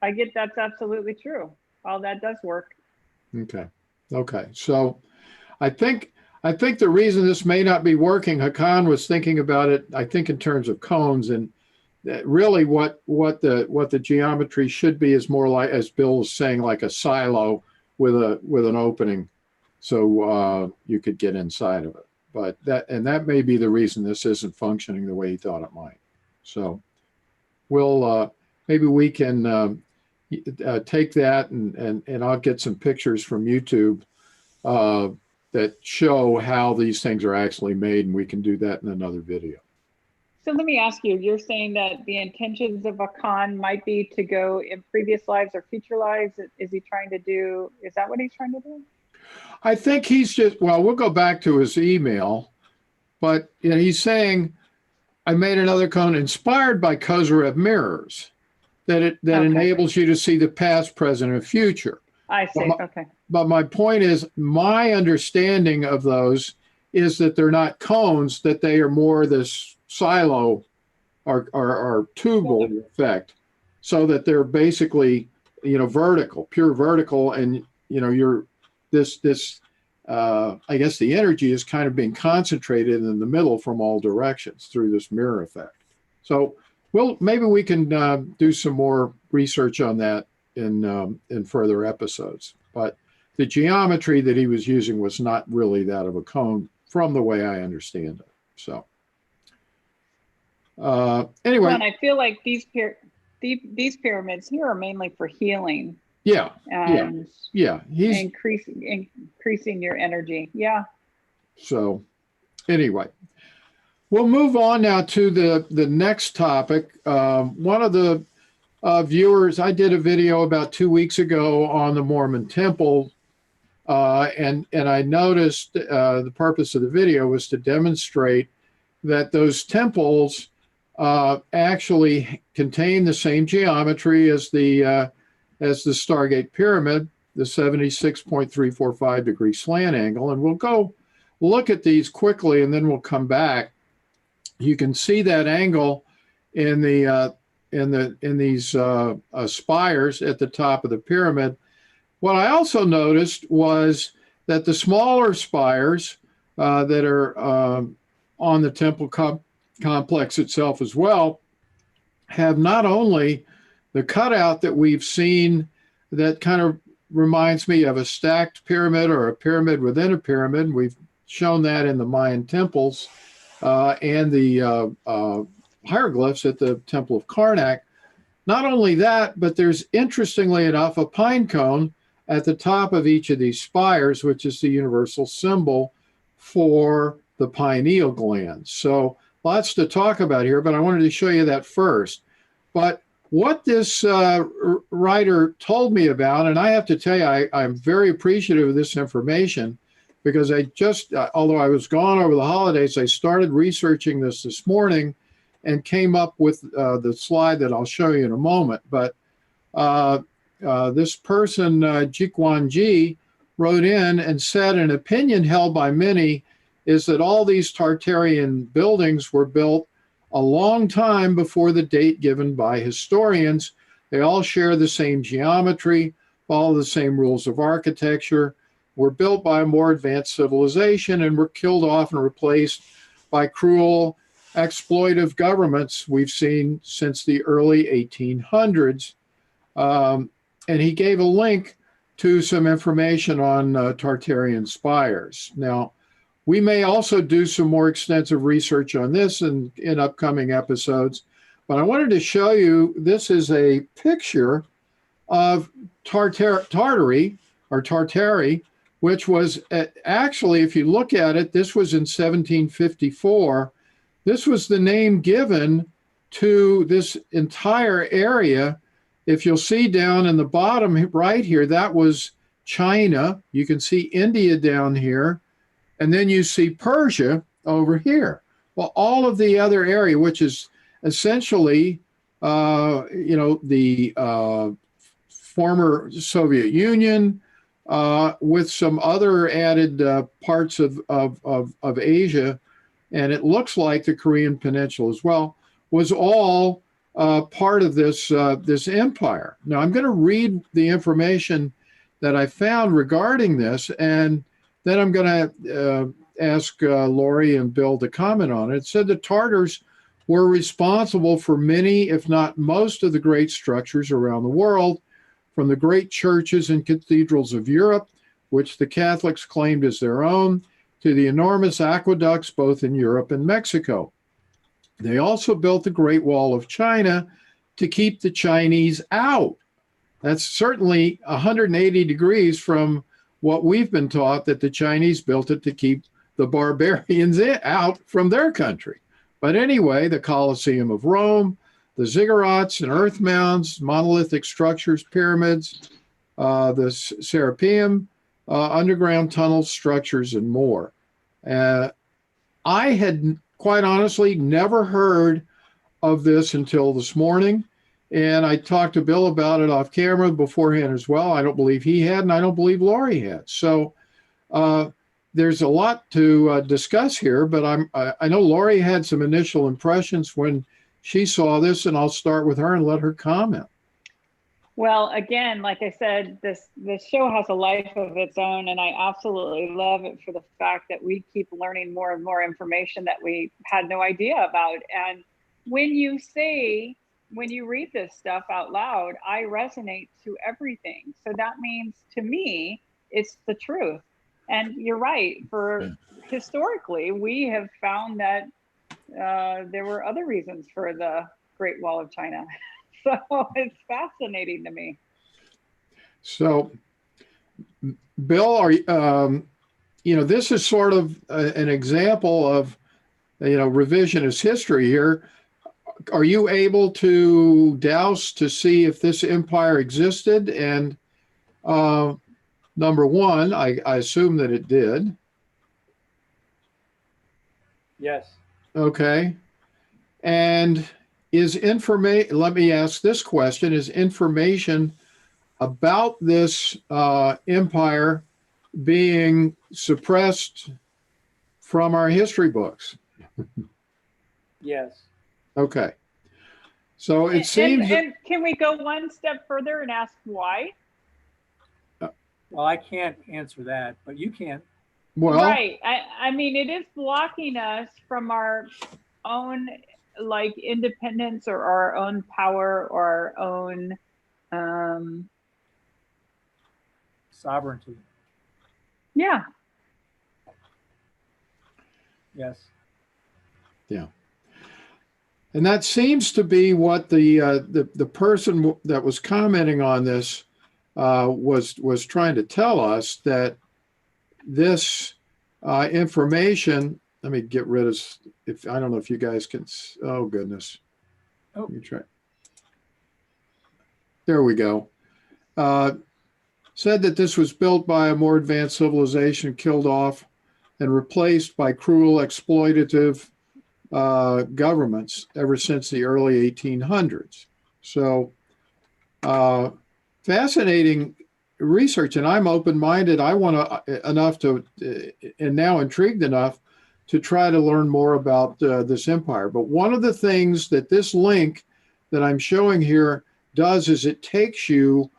Speaker 2: I get that's absolutely true. All that does work.
Speaker 1: Okay. So I think the reason this may not be working, Hakan was thinking about it, I think in terms of cones, and that really what the geometry should be is more like, as Bill was saying, like a silo with an opening, so you could get inside of it. But that may be the reason this isn't functioning the way he thought it might. So we'll maybe we can take that and I'll get some pictures from YouTube that show how these things are actually made, and we can do that in another video.
Speaker 2: So let me ask you, you're saying that the intentions of Hakan might be to go in previous lives or future lives? Is that what he's trying to do?
Speaker 1: I think he's just, well, we'll go back to his email, but he's saying, I made another cone inspired by Kozarev mirrors that enables you to see the past, present, and future.
Speaker 2: I see, okay.
Speaker 1: But my point is, my understanding of those is that they're not cones, that they are more this silo or tubal effect, so that they're basically, vertical, pure vertical, and you're this I guess the energy is kind of being concentrated in the middle from all directions through this mirror effect. So maybe we can do some more research on that in further episodes. But the geometry that he was using was not really that of a cone, from the way I understand it. So anyway,
Speaker 2: well, and I feel like these pyramids here are mainly for healing.
Speaker 1: Yeah.
Speaker 2: He's increasing your energy. Yeah.
Speaker 1: So anyway, we'll move on now to the next topic. One of the viewers, I did a video about 2 weeks ago on the Mormon temple, and I noticed the purpose of the video was to demonstrate that those temples actually contain the same geometry as the Stargate Pyramid, the 76.345 degree slant angle. And we'll go look at these quickly, and then we'll come back. You can see that angle in these spires at the top of the pyramid. What I also noticed was that the smaller spires that are on the temple complex itself as well have not only the cutout that we've seen that kind of reminds me of a stacked pyramid or a pyramid within a pyramid. We've shown that in the Mayan temples and the hieroglyphs at the Temple of Karnak. Not only that, but there's, interestingly enough, a pine cone at the top of each of these spires, which is the universal symbol for the pineal gland. So lots to talk about here, but I wanted to show you that first. But what this writer told me about, and I have to tell you, I'm very appreciative of this information because I just, although I was gone over the holidays, I started researching this morning and came up with the slide that I'll show you in a moment. But this person, Jikwan Ji, wrote in and said an opinion held by many is that all these Tartarian buildings were built a long time before the date given by historians. They all share the same geometry, follow the same rules of architecture, were built by a more advanced civilization, and were killed off and replaced by cruel, exploitive governments we've seen since the early 1800s. And he gave a link to some information on Tartarian spires. Now, we may also do some more extensive research on this in upcoming episodes, but I wanted to show you, this is a picture of Tartary, which was actually, if you look at it, this was in 1754. This was the name given to this entire area. If you'll see down in the bottom right here, that was China. You can see India down here. And then you see Persia over here. Well, all of the other area, which is essentially, the former Soviet Union, with some other added parts of Asia, and it looks like the Korean Peninsula as well, was all part of this empire. Now, I'm going to read the information that I found regarding this, and then I'm going to ask Lori and Bill to comment on it. It said the Tartars were responsible for many, if not most, of the great structures around the world, from the great churches and cathedrals of Europe, which the Catholics claimed as their own, to the enormous aqueducts both in Europe and Mexico. They also built the Great Wall of China to keep the Chinese out. That's certainly 180 degrees from what we've been taught, that the Chinese built it to keep the barbarians out from their country. But anyway, the Colosseum of Rome, the ziggurats and earth mounds, monolithic structures, pyramids, the Serapeum, underground tunnels, structures, and more. I had, quite honestly, never heard of this until this morning. And I talked to Bill about it off camera beforehand as well. I don't believe he had, and I don't believe Lori had. So there's a lot to discuss here, but I know Lori had some initial impressions when she saw this, and I'll start with her and let her comment.
Speaker 2: Well, again, like I said, this show has a life of its own, and I absolutely love it for the fact that we keep learning more and more information that we had no idea about. And when you read this stuff out loud, I resonate to everything. So that means, to me, it's the truth. And you're right. Historically, we have found that there were other reasons for the Great Wall of China. So it's fascinating to me. So,
Speaker 1: Bill, this is sort of an example of, revisionist history here. Are you able to douse to see if this empire existed? And number one, I assume that it did.
Speaker 3: Yes.
Speaker 1: Okay. And let me ask this question, is information about this empire being suppressed from our history books?
Speaker 3: Yes.
Speaker 1: Okay. So it seems.
Speaker 2: And can we go one step further and ask why?
Speaker 3: Well, I can't answer that, but you can.
Speaker 1: Well,
Speaker 2: right. I mean, it is blocking us from our own independence or our own power or our own
Speaker 3: sovereignty.
Speaker 2: Yeah.
Speaker 3: Yes.
Speaker 1: Yeah. And that seems to be what the person that was commenting on this was trying to tell us, that this information. Let me get rid of. I don't know if you guys can. Oh goodness.
Speaker 3: Oh.
Speaker 1: Let me try. There we go. Said that this was built by a more advanced civilization, killed off and replaced by cruel, exploitative governments ever since the early 1800s. So fascinating research, and I'm open-minded. I want to enough to, and now intrigued enough to try to learn more about this empire. But one of the things that this link that I'm showing here does is it takes you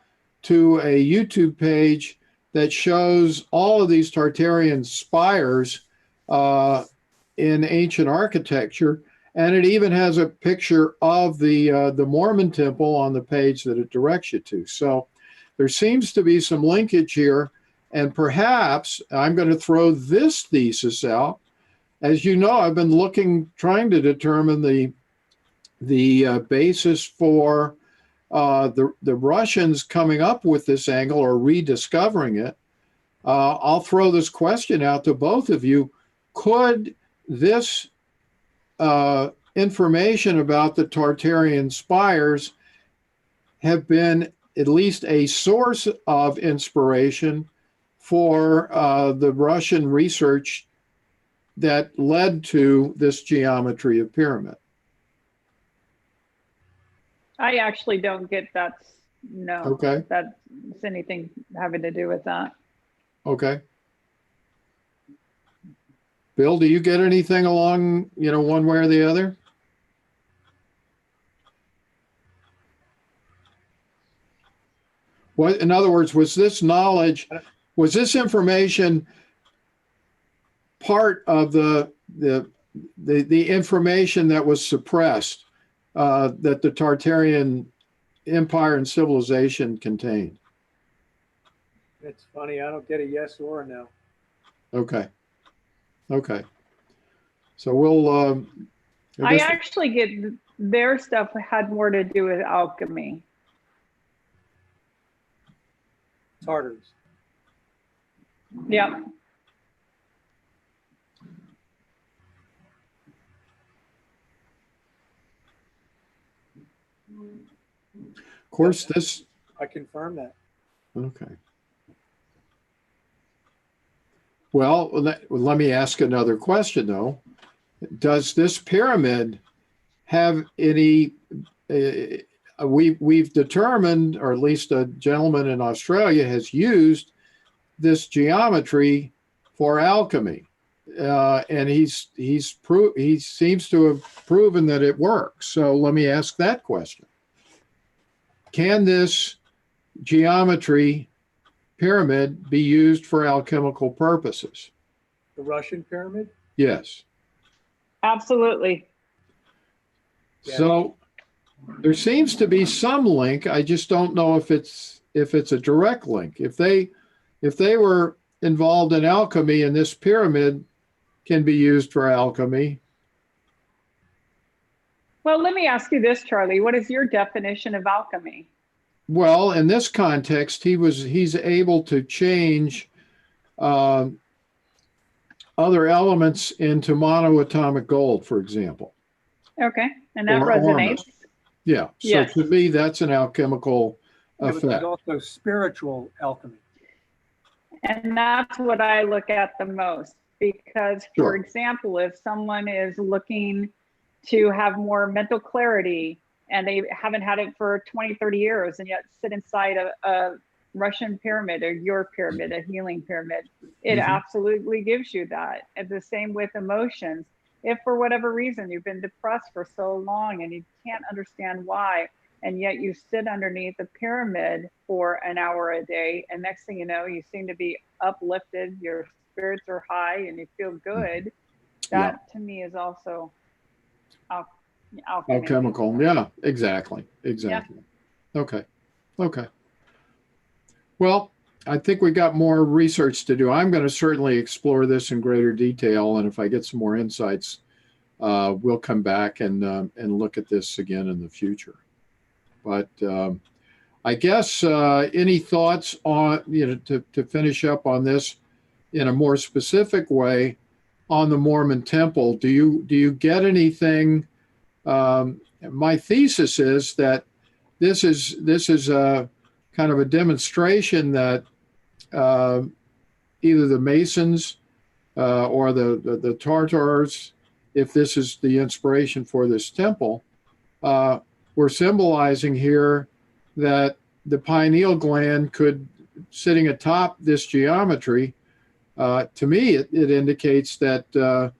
Speaker 1: to a YouTube page that shows all of these Tartarian spires in ancient architecture, and it even has a picture of the Mormon temple on the page that it directs you to. So there seems to be some linkage here, and perhaps I'm going to throw this thesis out. As you know, I've been trying to determine the basis for the Russians coming up with this angle or rediscovering it. I'll throw this question out to both of you. Could this information about the Tartarian spires have been at least a source of inspiration for the Russian research that led to this geometry of pyramid?
Speaker 2: I actually don't get that's no.
Speaker 1: Okay.
Speaker 2: That's anything having to do with that.
Speaker 1: Okay. Bill, do you get anything along, one way or the other? What, in other words, was this information part of the information that was suppressed that the Tartarian empire and civilization contained?
Speaker 3: It's funny, I don't get a yes or a no.
Speaker 1: Okay. Okay. So we'll.
Speaker 2: I actually get their stuff had more to do with alchemy.
Speaker 3: Tartars.
Speaker 2: Yep.
Speaker 1: Of course, this.
Speaker 3: I confirm that.
Speaker 1: Okay. Well, let me ask another question, though. Does this pyramid have any, we've determined, or at least a gentleman in Australia has used this geometry for alchemy. And he seems to have proven that it works. So let me ask that question. Can this geometry pyramid be used for alchemical purposes?
Speaker 3: The Russian pyramid?
Speaker 1: Yes.
Speaker 2: Absolutely.
Speaker 3: Yeah.
Speaker 1: So there seems to be some link. I just don't know if it's a direct link. If they were involved in alchemy and this pyramid can be used for alchemy.
Speaker 2: Well, let me ask you this, Charlie. What is your definition of alchemy?
Speaker 1: Well, in this context, he's able to change other elements into monoatomic gold, for example.
Speaker 2: Okay, and that
Speaker 1: Or
Speaker 2: resonates.
Speaker 1: ormus. Yeah. So
Speaker 2: Yes.
Speaker 1: to me, that's an alchemical
Speaker 3: Yeah, but there's
Speaker 1: effect.
Speaker 3: also spiritual alchemy.
Speaker 2: And that's what I look at the most because,
Speaker 1: Sure.
Speaker 2: for example, if someone is looking to have more mental clarity and they haven't had it for 20, 30 years and yet sit inside a Russian pyramid or your pyramid, a healing pyramid, it absolutely gives you that. And the same with emotions. If for whatever reason you've been depressed for so long and you can't understand why, and yet you sit underneath the pyramid for an hour a day, and next thing you know, you seem to be uplifted, your spirits are high and you feel good. That to me is also alchemy.
Speaker 1: Alchemical. Yeah, exactly. Exactly. Yeah. Okay. Okay. Well, I think we got more research to do. I'm going to certainly explore this in greater detail. And if I get some more insights, we'll come back and look at this again in the future. But I guess any thoughts on, to finish up on this in a more specific way on the Mormon temple? Do you get anything? My thesis is that this is a kind of a demonstration that either the Masons or the Tartars, if this is the inspiration for this temple, we're symbolizing here that the pineal gland could, sitting atop this geometry, to me, it indicates that the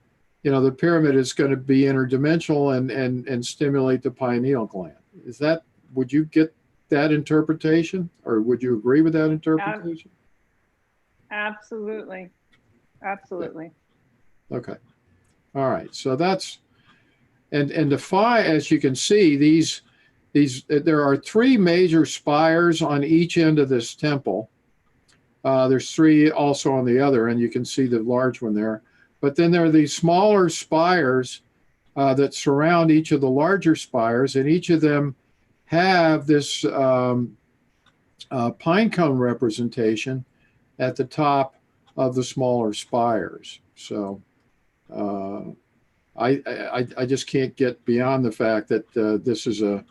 Speaker 1: pyramid is going to be interdimensional and stimulate the pineal gland. Would you get that interpretation, or would you agree with that interpretation?
Speaker 2: Absolutely. Absolutely.
Speaker 1: Okay. All right. So that's, and the phi, as you can see, these there are three major spires on each end of this temple. There's three also on the other, and you can see the large one there. But then there are these smaller spires that surround each of the larger spires, and each of them have this pine cone representation at the top of the smaller spires. So I just can't get beyond the fact that this is an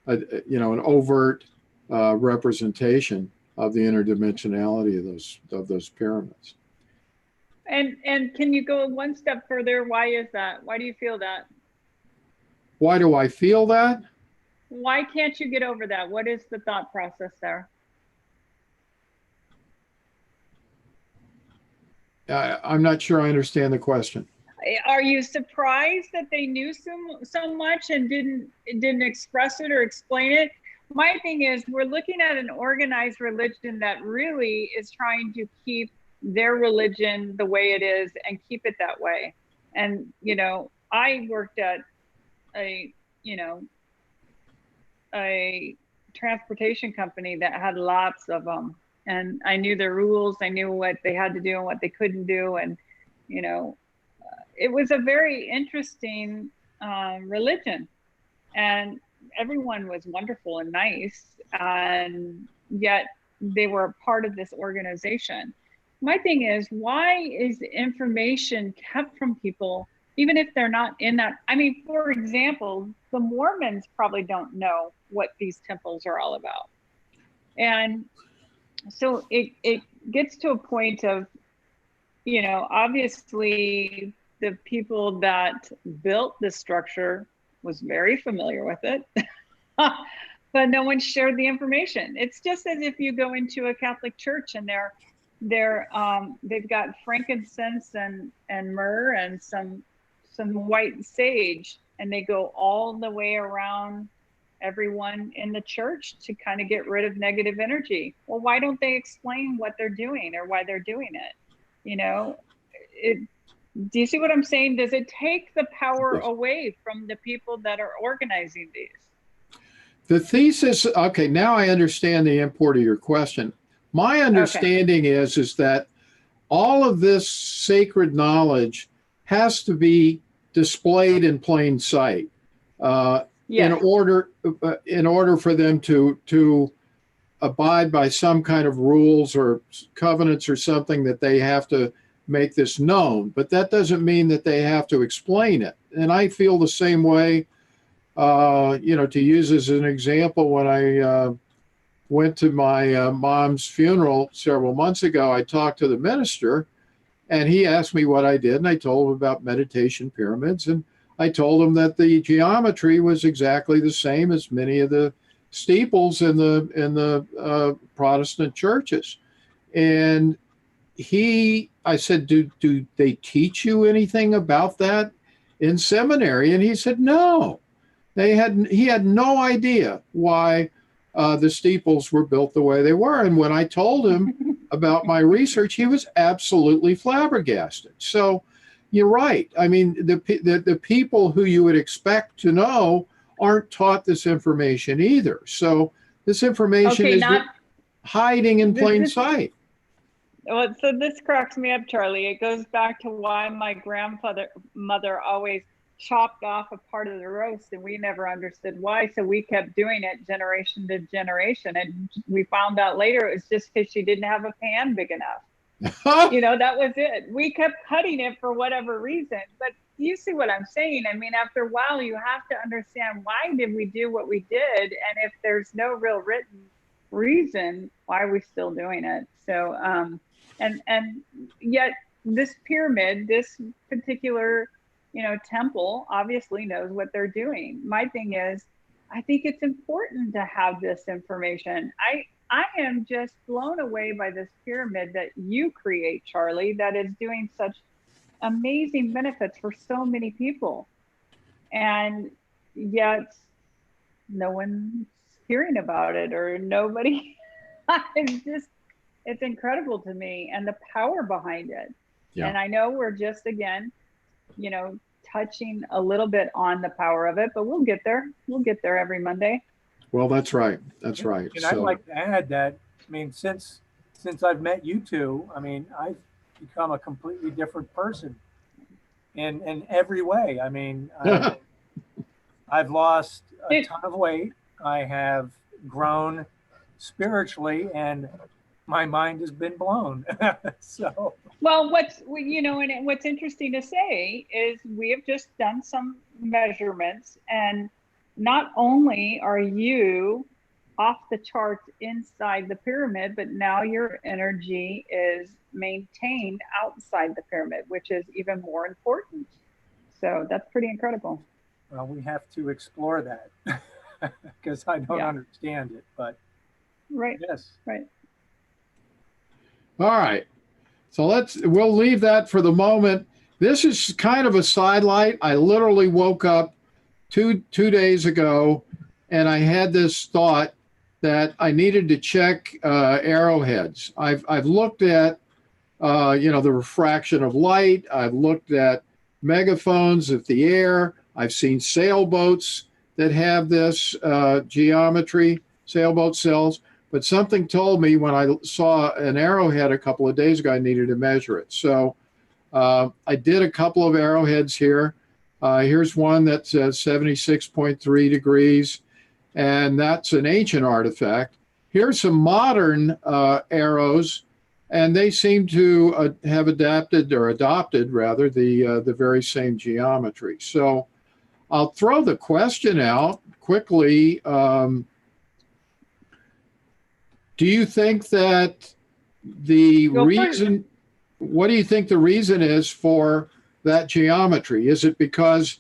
Speaker 1: overt representation of the interdimensionality of those pyramids.
Speaker 2: And can you go one step further? Why is that? Why do you feel that?
Speaker 1: Why do I feel that?
Speaker 2: Why can't you get over that? What is the thought process there?
Speaker 1: I'm not sure I understand the question.
Speaker 2: Are you surprised that they knew so much and didn't express it or explain it? My thing is, we're looking at an organized religion that really is trying to keep their religion the way it is and keep it that way. And, I worked at a transportation company that had lots of them. And I knew their rules. I knew what they had to do and what they couldn't do. And, it was a very interesting religion. And everyone was wonderful and nice. And yet they were a part of this organization. My thing is, why is information kept from people, even if they're not in that? I mean, for example, the Mormons probably don't know what these temples are all about. And so it gets to a point of, obviously the people that built this structure was very familiar with it, but no one shared the information. It's just as if you go into a Catholic church and they've got frankincense and myrrh and some white sage, and they go all the way around everyone in the church to kind of get rid of negative energy. Well, why don't they explain what they're doing or why they're doing it? Do you see what I'm saying? Does it take the power away from the people that are organizing these?
Speaker 1: The thesis, okay, now I understand the import of your question. My understanding is that all of this sacred knowledge has to be displayed in plain sight in order for them to abide by some kind of rules or covenants or something, that they have to make this known. But that doesn't mean that they have to explain it. And I feel the same way. To use as an example, when I went to my mom's funeral several months ago, I talked to the minister, and he asked me what I did, and I told him about meditation pyramids, and I told him that the geometry was exactly the same as many of the steeples in the Protestant churches. And I said, do they teach you anything about that in seminary? And he said, no. He had no idea why the steeples were built the way they were. And when I told him about my research, he was absolutely flabbergasted. So you're right. I mean, the people who you would expect to know aren't taught this information either. So this information is hiding in plain sight.
Speaker 2: Well, so this cracks me up, Charlie. It goes back to why my mother always chopped off a part of the roast, and we never understood why. So we kept doing it generation to generation. And we found out later it was just because she didn't have a pan big enough. You know, that was it. We kept cutting it for whatever reason. But you see what I'm saying? I mean, after a while, you have to understand, why did we do what we did? And if there's no real written reason, why are we still doing it? So, and yet this pyramid, this particular, you know, temple obviously knows what they're doing. My thing is, I think it's important to have this information. I am just blown away by this pyramid that you create, Charlie, that is doing such amazing benefits for so many people. And yet no one's hearing about it, or nobody. It's just, it's incredible to me, and the power behind it.
Speaker 1: Yeah.
Speaker 2: And I know we're just, again, you know, touching a little bit on the power of it, but we'll get there. We'll get there every Monday.
Speaker 1: Well, that's right. That's right.
Speaker 3: And I'd like to add that, I mean, since I've met you two, I mean, I've become a completely different person in every way. I mean, I've lost a ton of weight. I have grown spiritually, and my mind has been blown. So,
Speaker 2: well, what's, you know, and what's interesting to say is we have just done some measurements, and not only are you off the charts inside the pyramid, but now your energy is maintained outside the pyramid, which is even more important. So that's pretty incredible.
Speaker 3: well, we have to explore that because I don't understand it, but
Speaker 2: right.
Speaker 3: Yes.
Speaker 2: Right.
Speaker 1: All right. So we'll leave that for the moment. This is kind of a sidelight. I literally woke up two days ago, and I had this thought that I needed to check arrowheads. I've looked at you know, the refraction of light. I've looked at megaphones of the air. I've seen sailboats that have this geometry, sailboat cells. But something told me when I saw an arrowhead a couple of days ago, I needed to measure it. So I did a couple of arrowheads here. Here's one that says 76.3 degrees, and that's an ancient artifact. Here's some modern arrows, and they seem to have adopted rather the very same geometry. So I'll throw the question out quickly. Do you think that what do you think the reason is for that geometry? Is it because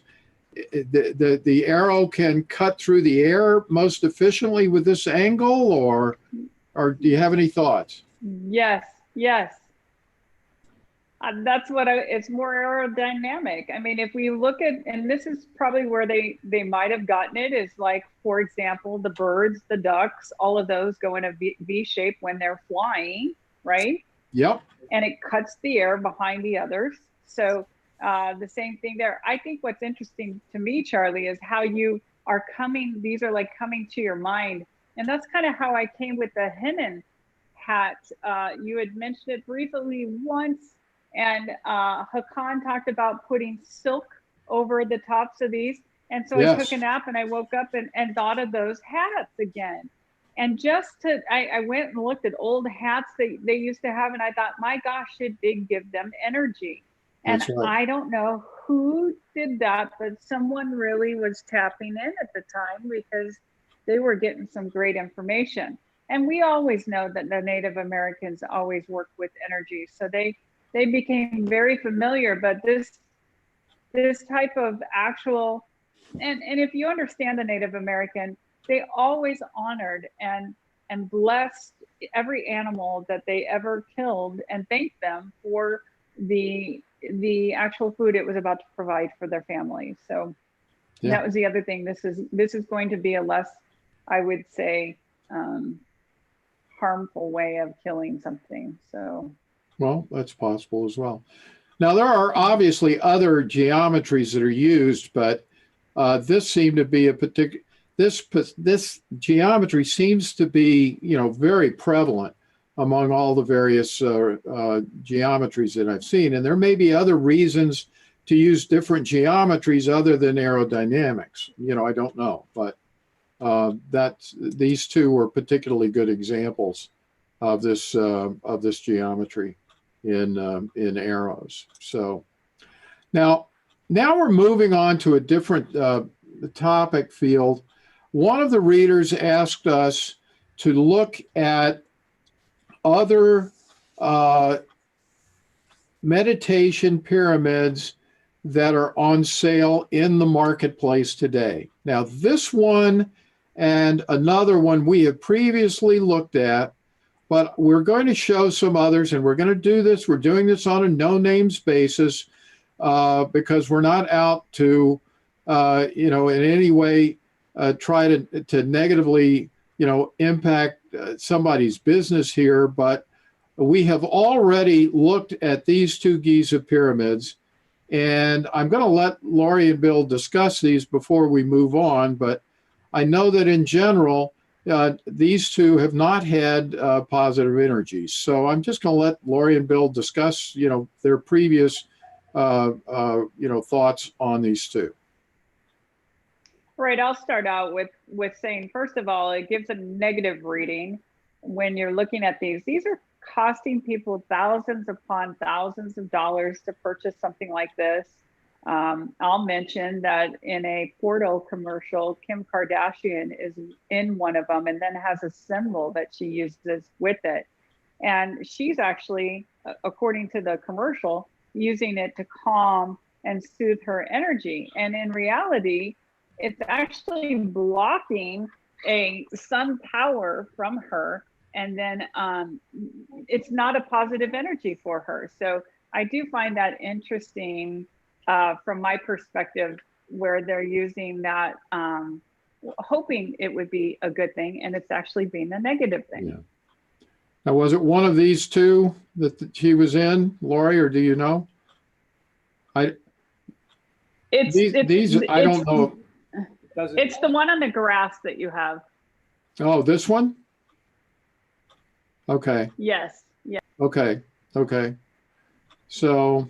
Speaker 1: the arrow can cut through the air most efficiently with this angle, or do you have any thoughts?
Speaker 2: Yes. That's what it's more aerodynamic. I mean, if we look at, and this is probably where they might have gotten it, is like, for example, the birds, the ducks, all of those go in a V shape when they're flying, right?
Speaker 1: Yep.
Speaker 2: And it cuts the air behind the others. So the same thing there. I think what's interesting to me, Charlie, is how you are coming, these are like coming to your mind. And that's kind of how I came with the Henan hat. You had mentioned it briefly once, and Hakan talked about putting silk over the tops of these. And so I took a nap, and I woke up and thought of those hats again. And I went and looked at old hats they used to have, and I thought, my gosh, it did give them energy. And right. I don't know who did that, but someone really was tapping in at the time, because they were getting some great information. And we always know that the Native Americans always worked with energy. So they became very familiar, but this type of actual, and if you understand the Native American, they always honored and blessed every animal that they ever killed, and thanked them for the actual food it was about to provide for their family. So that was the other thing. This is going to be a less, I would say, harmful way of killing something. So, well,
Speaker 1: that's possible as well. Now, there are obviously other geometries that are used, but this seemed to be a particular, this geometry seems to be, you know, very prevalent among all the various geometries that I've seen. And there may be other reasons to use different geometries other than aerodynamics. You know, I don't know, but these two were particularly good examples of this geometry. in arrows. So now we're moving on to a different topic field. One of the readers asked us to look at other meditation pyramids that are on sale in the marketplace today. Now, this one and another one we have previously looked at, but we're going to show some others, and we're going to do this. We're doing this on a no-names basis because we're not out to, in any way try to negatively, impact somebody's business here. But we have already looked at these two Giza pyramids, and I'm going to let Laurie and Bill discuss these before we move on. But I know that in general, these two have not had positive energies. So I'm just going to let Laurie and Bill discuss, their previous, thoughts on these two.
Speaker 2: Right. I'll start out with saying, first of all, it gives a negative reading when you're looking at these. These are costing people thousands upon thousands of dollars to purchase something like this. I'll mention that in a Portal commercial, Kim Kardashian is in one of them and then has a symbol that she uses with it. And she's actually, according to the commercial, using it to calm and soothe her energy. And in reality, it's actually blocking sun power from her. And then it's not a positive energy for her. So I do find that interesting from my perspective, where they're using that, hoping it would be a good thing, and it's actually being a negative thing.
Speaker 1: Yeah. Now, was it one of these two that she was in, Laurie, or do you know? I don't know.
Speaker 2: It's the one on the grass that you have.
Speaker 1: Oh, this one? Okay.
Speaker 2: Yes. Yeah.
Speaker 1: Okay. So,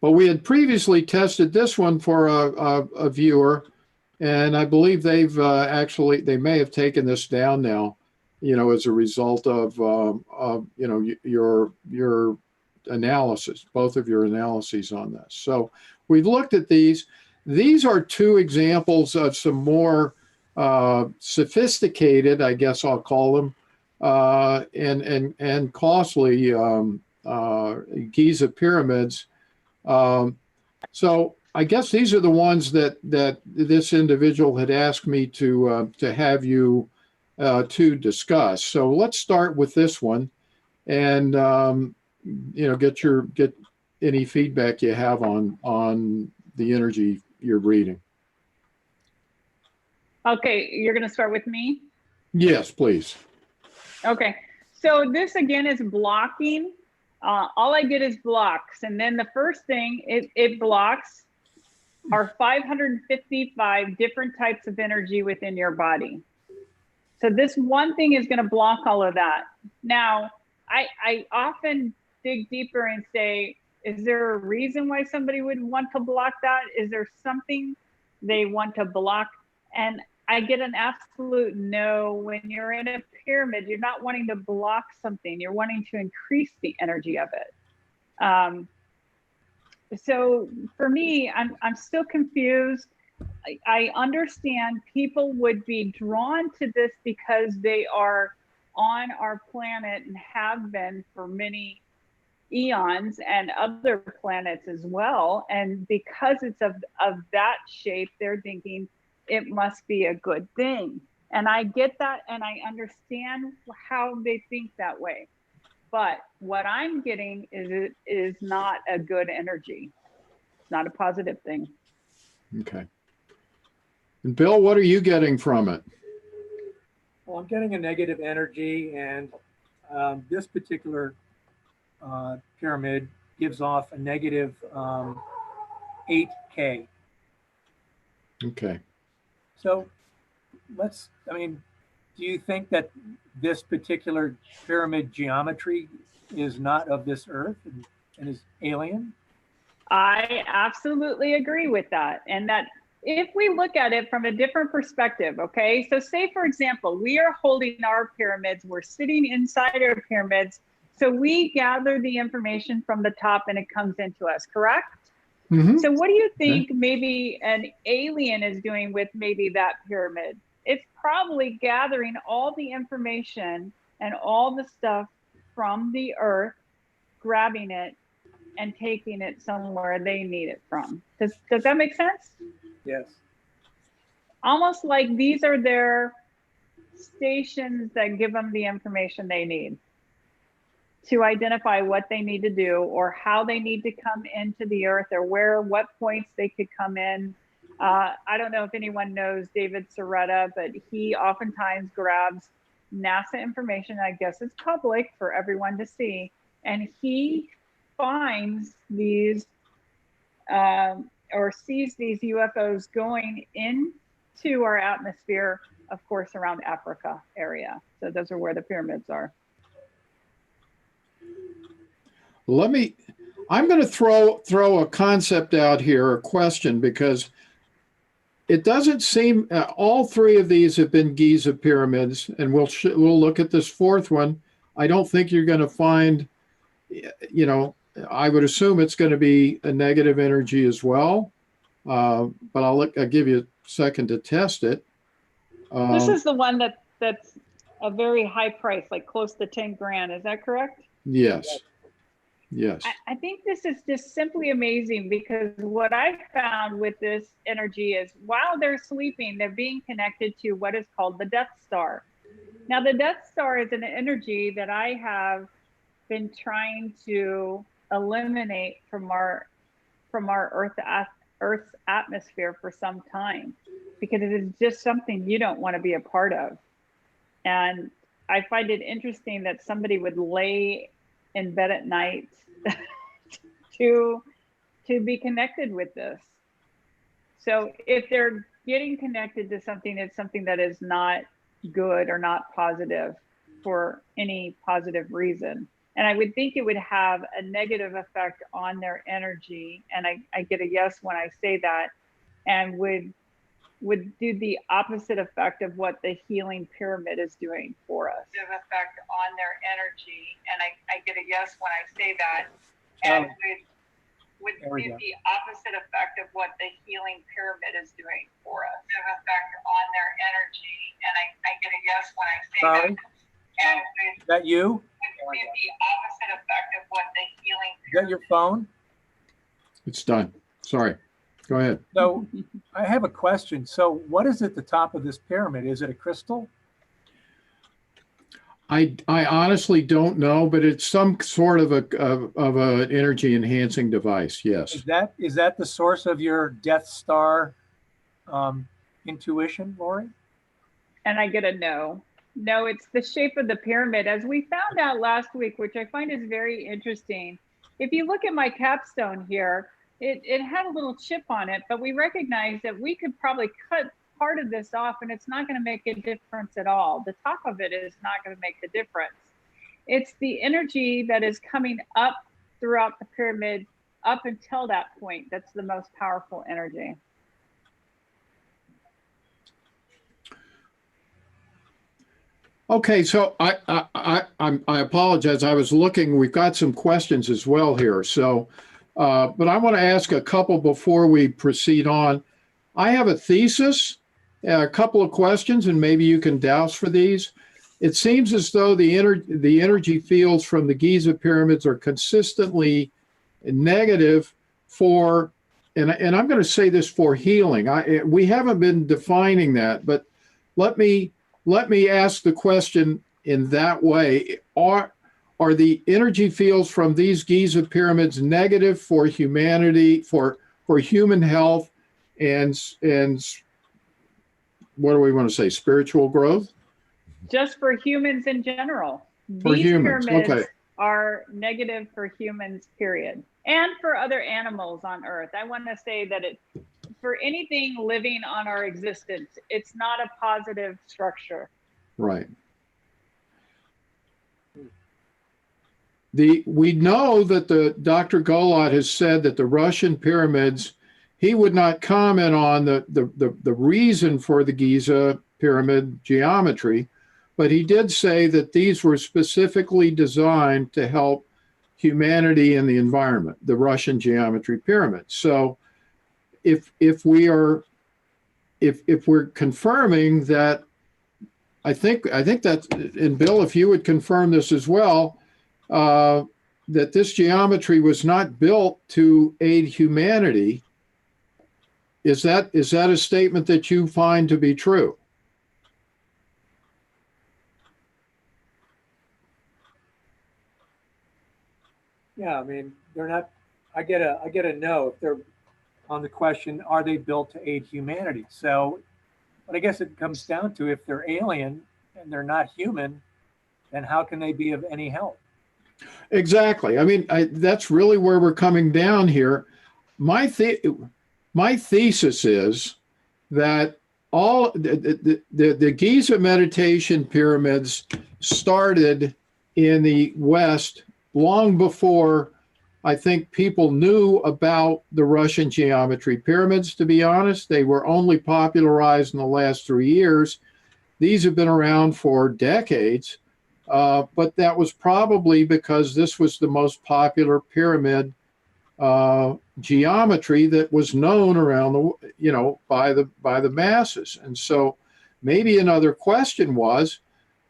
Speaker 1: but we had previously tested this one for a viewer, and I believe they've they may have taken this down now, as a result of your analysis, both of your analyses on this. So we've looked at these. These are two examples of some more sophisticated, I guess I'll call them, and costly Giza pyramids. So I guess these are the ones that this individual had asked me to have you to discuss. So let's start with this one, and get any feedback you have on the energy you're reading.
Speaker 2: Okay, you're going to start with me?
Speaker 1: Yes, please.
Speaker 2: Okay, so this again is blocking. All I did is blocks. And then the first thing it blocks are 555 different types of energy within your body. So this one thing is going to block all of that. Now, I often dig deeper and say, is there a reason why somebody would want to block that? Is there something they want to block? And I get an absolute no. When you're in a pyramid, you're not wanting to block something. You're wanting to increase the energy of it. So for me, I'm still confused. I understand people would be drawn to this because they are on our planet and have been for many eons and other planets as well. And because it's of that shape, they're thinking it must be a good thing. And I get that, and I understand how they think that way. But what I'm getting is it is not a good energy. It's not a positive thing.
Speaker 1: Okay. And Bill, what are you getting from it?
Speaker 3: Well, I'm getting a negative energy, and this particular pyramid gives off a negative 8K.
Speaker 1: Okay.
Speaker 3: So do you think that this particular pyramid geometry is not of this earth and is alien?
Speaker 2: I absolutely agree with that. And that if we look at it from a different perspective, okay, so say, for example, we are holding our pyramids, we're sitting inside our pyramids, So we gather the information from the top and it comes into us, correct?
Speaker 1: Mhm.
Speaker 2: So what do you think maybe an alien is doing with maybe that pyramid? It's probably gathering all the information and all the stuff from the earth, grabbing it and taking it somewhere they need it from. Does that make sense?
Speaker 3: Yes.
Speaker 2: Almost like these are their stations that give them the information they need to identify what they need to do or how they need to come into the earth or what points they could come in. I don't know if anyone knows David Soretta, but he oftentimes grabs NASA information. I guess it's public for everyone to see. And he finds these or sees these UFOs going into our atmosphere, of course, around Africa area. So those are where the pyramids are.
Speaker 1: I'm going to throw a concept out here, a question, because it doesn't seem all three of these have been Giza pyramids, and we'll look at this fourth one. I don't think you're going to find, I would assume it's going to be a negative energy as well, but I'll give you a second to test it.
Speaker 2: This is the one that's a very high price, like close to 10 grand. Is that correct?
Speaker 1: Yes. Yes.
Speaker 2: I think this is just simply amazing because what I found with this energy is while they're sleeping, they're being connected to what is called the Death Star. Now, the Death Star is an energy that I have been trying to eliminate from our Earth's atmosphere for some time because it is just something you don't want to be a part of. And I find it interesting that somebody would lay in bed at night to be connected with this. So if they're getting connected to something, it's something that is not good or not positive for any positive reason. And I would think it would have a negative effect on their energy. And I get a yes when I say that, and would do the opposite effect of what the healing pyramid is doing for us. Effect on their energy, and I get a yes when I say that, and would do the opposite effect of what the healing pyramid is doing for us. Effect on their energy, and I get a yes when I say that. And
Speaker 3: is that you?
Speaker 2: Would do the opposite effect of what the healing pyramid.
Speaker 3: Is that your phone?
Speaker 1: It's done. Sorry. Go ahead.
Speaker 3: So I have a question. So what is at the top of this pyramid? Is it a crystal?
Speaker 1: I honestly don't know, but it's some sort of an energy enhancing device. Yes.
Speaker 3: Is that the source of your Death Star intuition, Lori?
Speaker 2: And I get a no. No, it's the shape of the pyramid. As we found out last week, which I find is very interesting. If you look at my capstone here, it had a little chip on it, but we recognized that we could probably cut part of this off and it's not going to make a difference at all. The top of it is not going to make the difference. It's the energy that is coming up throughout the pyramid up until that point that's the most powerful energy.
Speaker 1: Okay, so I apologize. I was looking. We've got some questions as well here. So, but I want to ask a couple before we proceed on. I have a thesis, a couple of questions, and maybe you can douse for these. It seems as though the energy fields from the Giza pyramids are consistently negative for, and I'm going to say this for healing. We haven't been defining that, but let me ask the question in that way. Are the energy fields from these Giza pyramids negative for humanity, for human health, and what do we want to say, spiritual growth?
Speaker 2: Just for humans in general.
Speaker 1: For
Speaker 2: These
Speaker 1: humans,
Speaker 2: pyramids
Speaker 1: okay.
Speaker 2: are negative for humans, period. And for other animals on Earth. I want to say that for anything living on our existence, it's not a positive structure.
Speaker 1: Right. We know that the Dr. Golod has said that the Russian pyramids, he would not comment on the reason for the Giza pyramid geometry, but he did say that these were specifically designed to help humanity and the environment, the Russian geometry pyramids. So if we're confirming that, I think that, and Bill, if you would confirm this as well, that this geometry was not built to aid humanity, is that a statement that you find to be true?
Speaker 3: Yeah, I mean, they're not, I get a no if they're on the question, are they built to aid humanity? So, but I guess it comes down to if they're alien and they're not human, then how can they be of any help?
Speaker 1: Exactly. I mean, that's really where we're coming down here. My thesis is that all the Giza meditation pyramids started in the West long before I think people knew about the Russian geometry pyramids. To be honest, they were only popularized in the last 3 years. These have been around for decades, but that was probably because this was the most popular pyramid geometry that was known around the, by the masses. And so maybe another question was,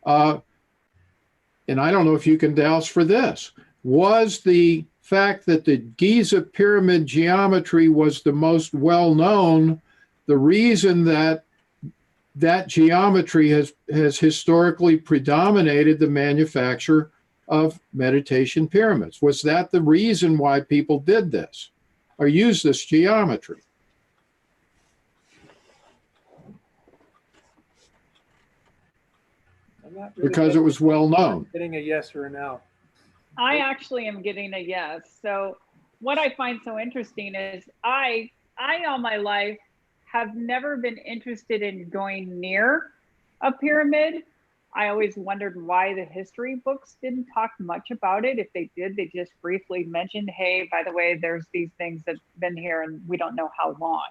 Speaker 1: and I don't know if you can douse for this, was the fact that the Giza pyramid geometry was the most well-known the reason that geometry has historically predominated the manufacture of meditation pyramids? Was that the reason why people did this or used this geometry?
Speaker 3: I'm not really
Speaker 1: Because it was well known.
Speaker 3: Getting a yes or a no.
Speaker 2: I actually am getting a yes. So what I find so interesting is I all my life have never been interested in going near a pyramid. I always wondered why the history books didn't talk much about it. If they did, they just briefly mentioned, hey, by the way, there's these things that have been here and we don't know how long.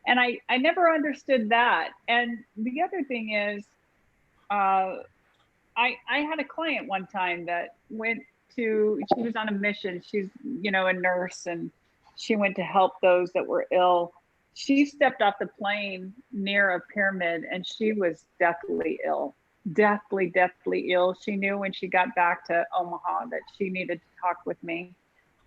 Speaker 2: And I never understood that. And the other thing is, I had a client one time that she was on a mission. She's, a nurse, and she went to help those that were ill. She stepped off the plane near a pyramid and she was deathly ill, deathly ill. She knew when she got back to Omaha that she needed to talk with me,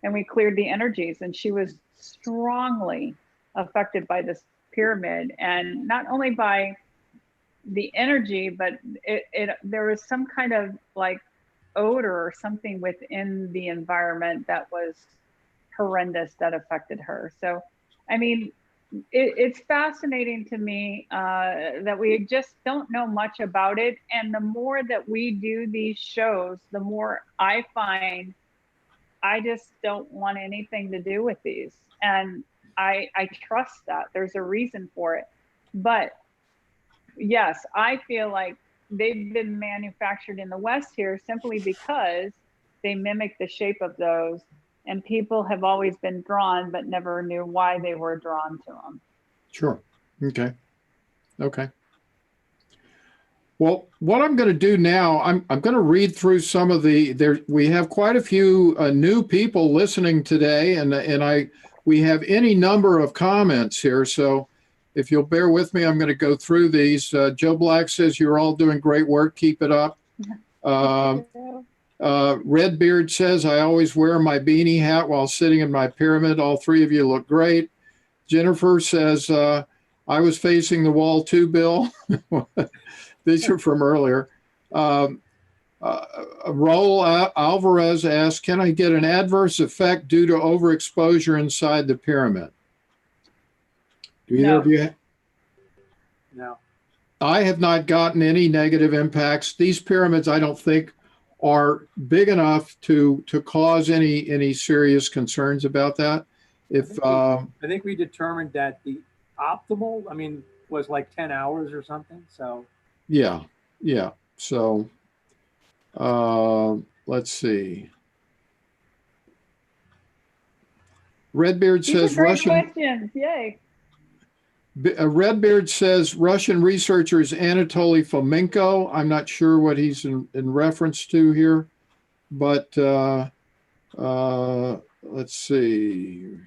Speaker 2: and we cleared the energies, and she was strongly affected by this pyramid, and not only by the energy, but there was some kind of like odor or something within the environment that was horrendous that affected her. So, I mean, it's fascinating to me that we just don't know much about it. And the more that we do these shows, the more I find I just don't want anything to do with these. And I trust that there's a reason for it. But yes, I feel like they've been manufactured in the West here simply because they mimic the shape of those, and people have always been drawn but never knew why they were drawn to them.
Speaker 1: Sure. Okay. Well, what I'm going to do now, I'm going to read through some of we have quite a few new people listening today, and we have any number of comments here. So if you'll bear with me, I'm going to go through these. Joe Black says, you're all doing great work. Keep it up. Redbeard says, I always wear my beanie hat while sitting in my pyramid. All three of you look great. Jennifer says, I was facing the wall too, Bill. These are from earlier. Raul Alvarez asks, can I get an adverse effect due to overexposure inside the pyramid? Do either of you?
Speaker 3: No.
Speaker 1: I have not gotten any negative impacts. These pyramids, I don't think, are big enough to cause any serious concerns about that.
Speaker 3: I think we determined that the optimal, was like 10 hours or something. So
Speaker 1: yeah. So let's see. Redbeard
Speaker 2: These
Speaker 1: says
Speaker 2: are great
Speaker 1: Russian
Speaker 2: questions. Yay.
Speaker 1: Redbeard says Russian researcher is Anatoly Fomenko. I'm not sure what he's in reference to here, but let's see.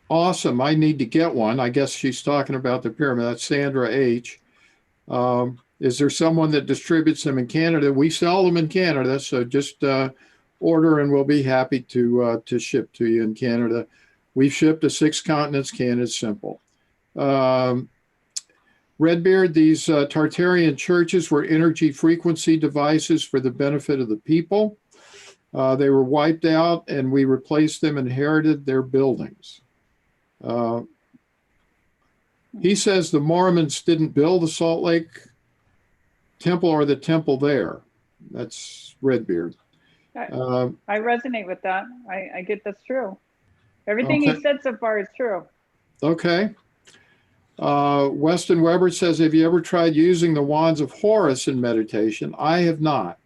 Speaker 1: Awesome. I need to get one. I guess she's talking about the pyramid. That's Sandra H. Is there someone that distributes them in Canada? We sell them in Canada, so just order and we'll be happy to ship to you in Canada. We've shipped to 6 continents. Canada's simple. Redbeard, these Tartarian churches were energy frequency devices for the benefit of the people. They were wiped out and we replaced them, inherited their buildings. He says the Mormons didn't build the Salt Lake Temple or the temple there. That's Redbeard.
Speaker 2: I resonate with that. I get that's true. Everything he said so far is true.
Speaker 1: Okay. Weston Weber says, have you ever tried using the wands of Horus in meditation? I have not.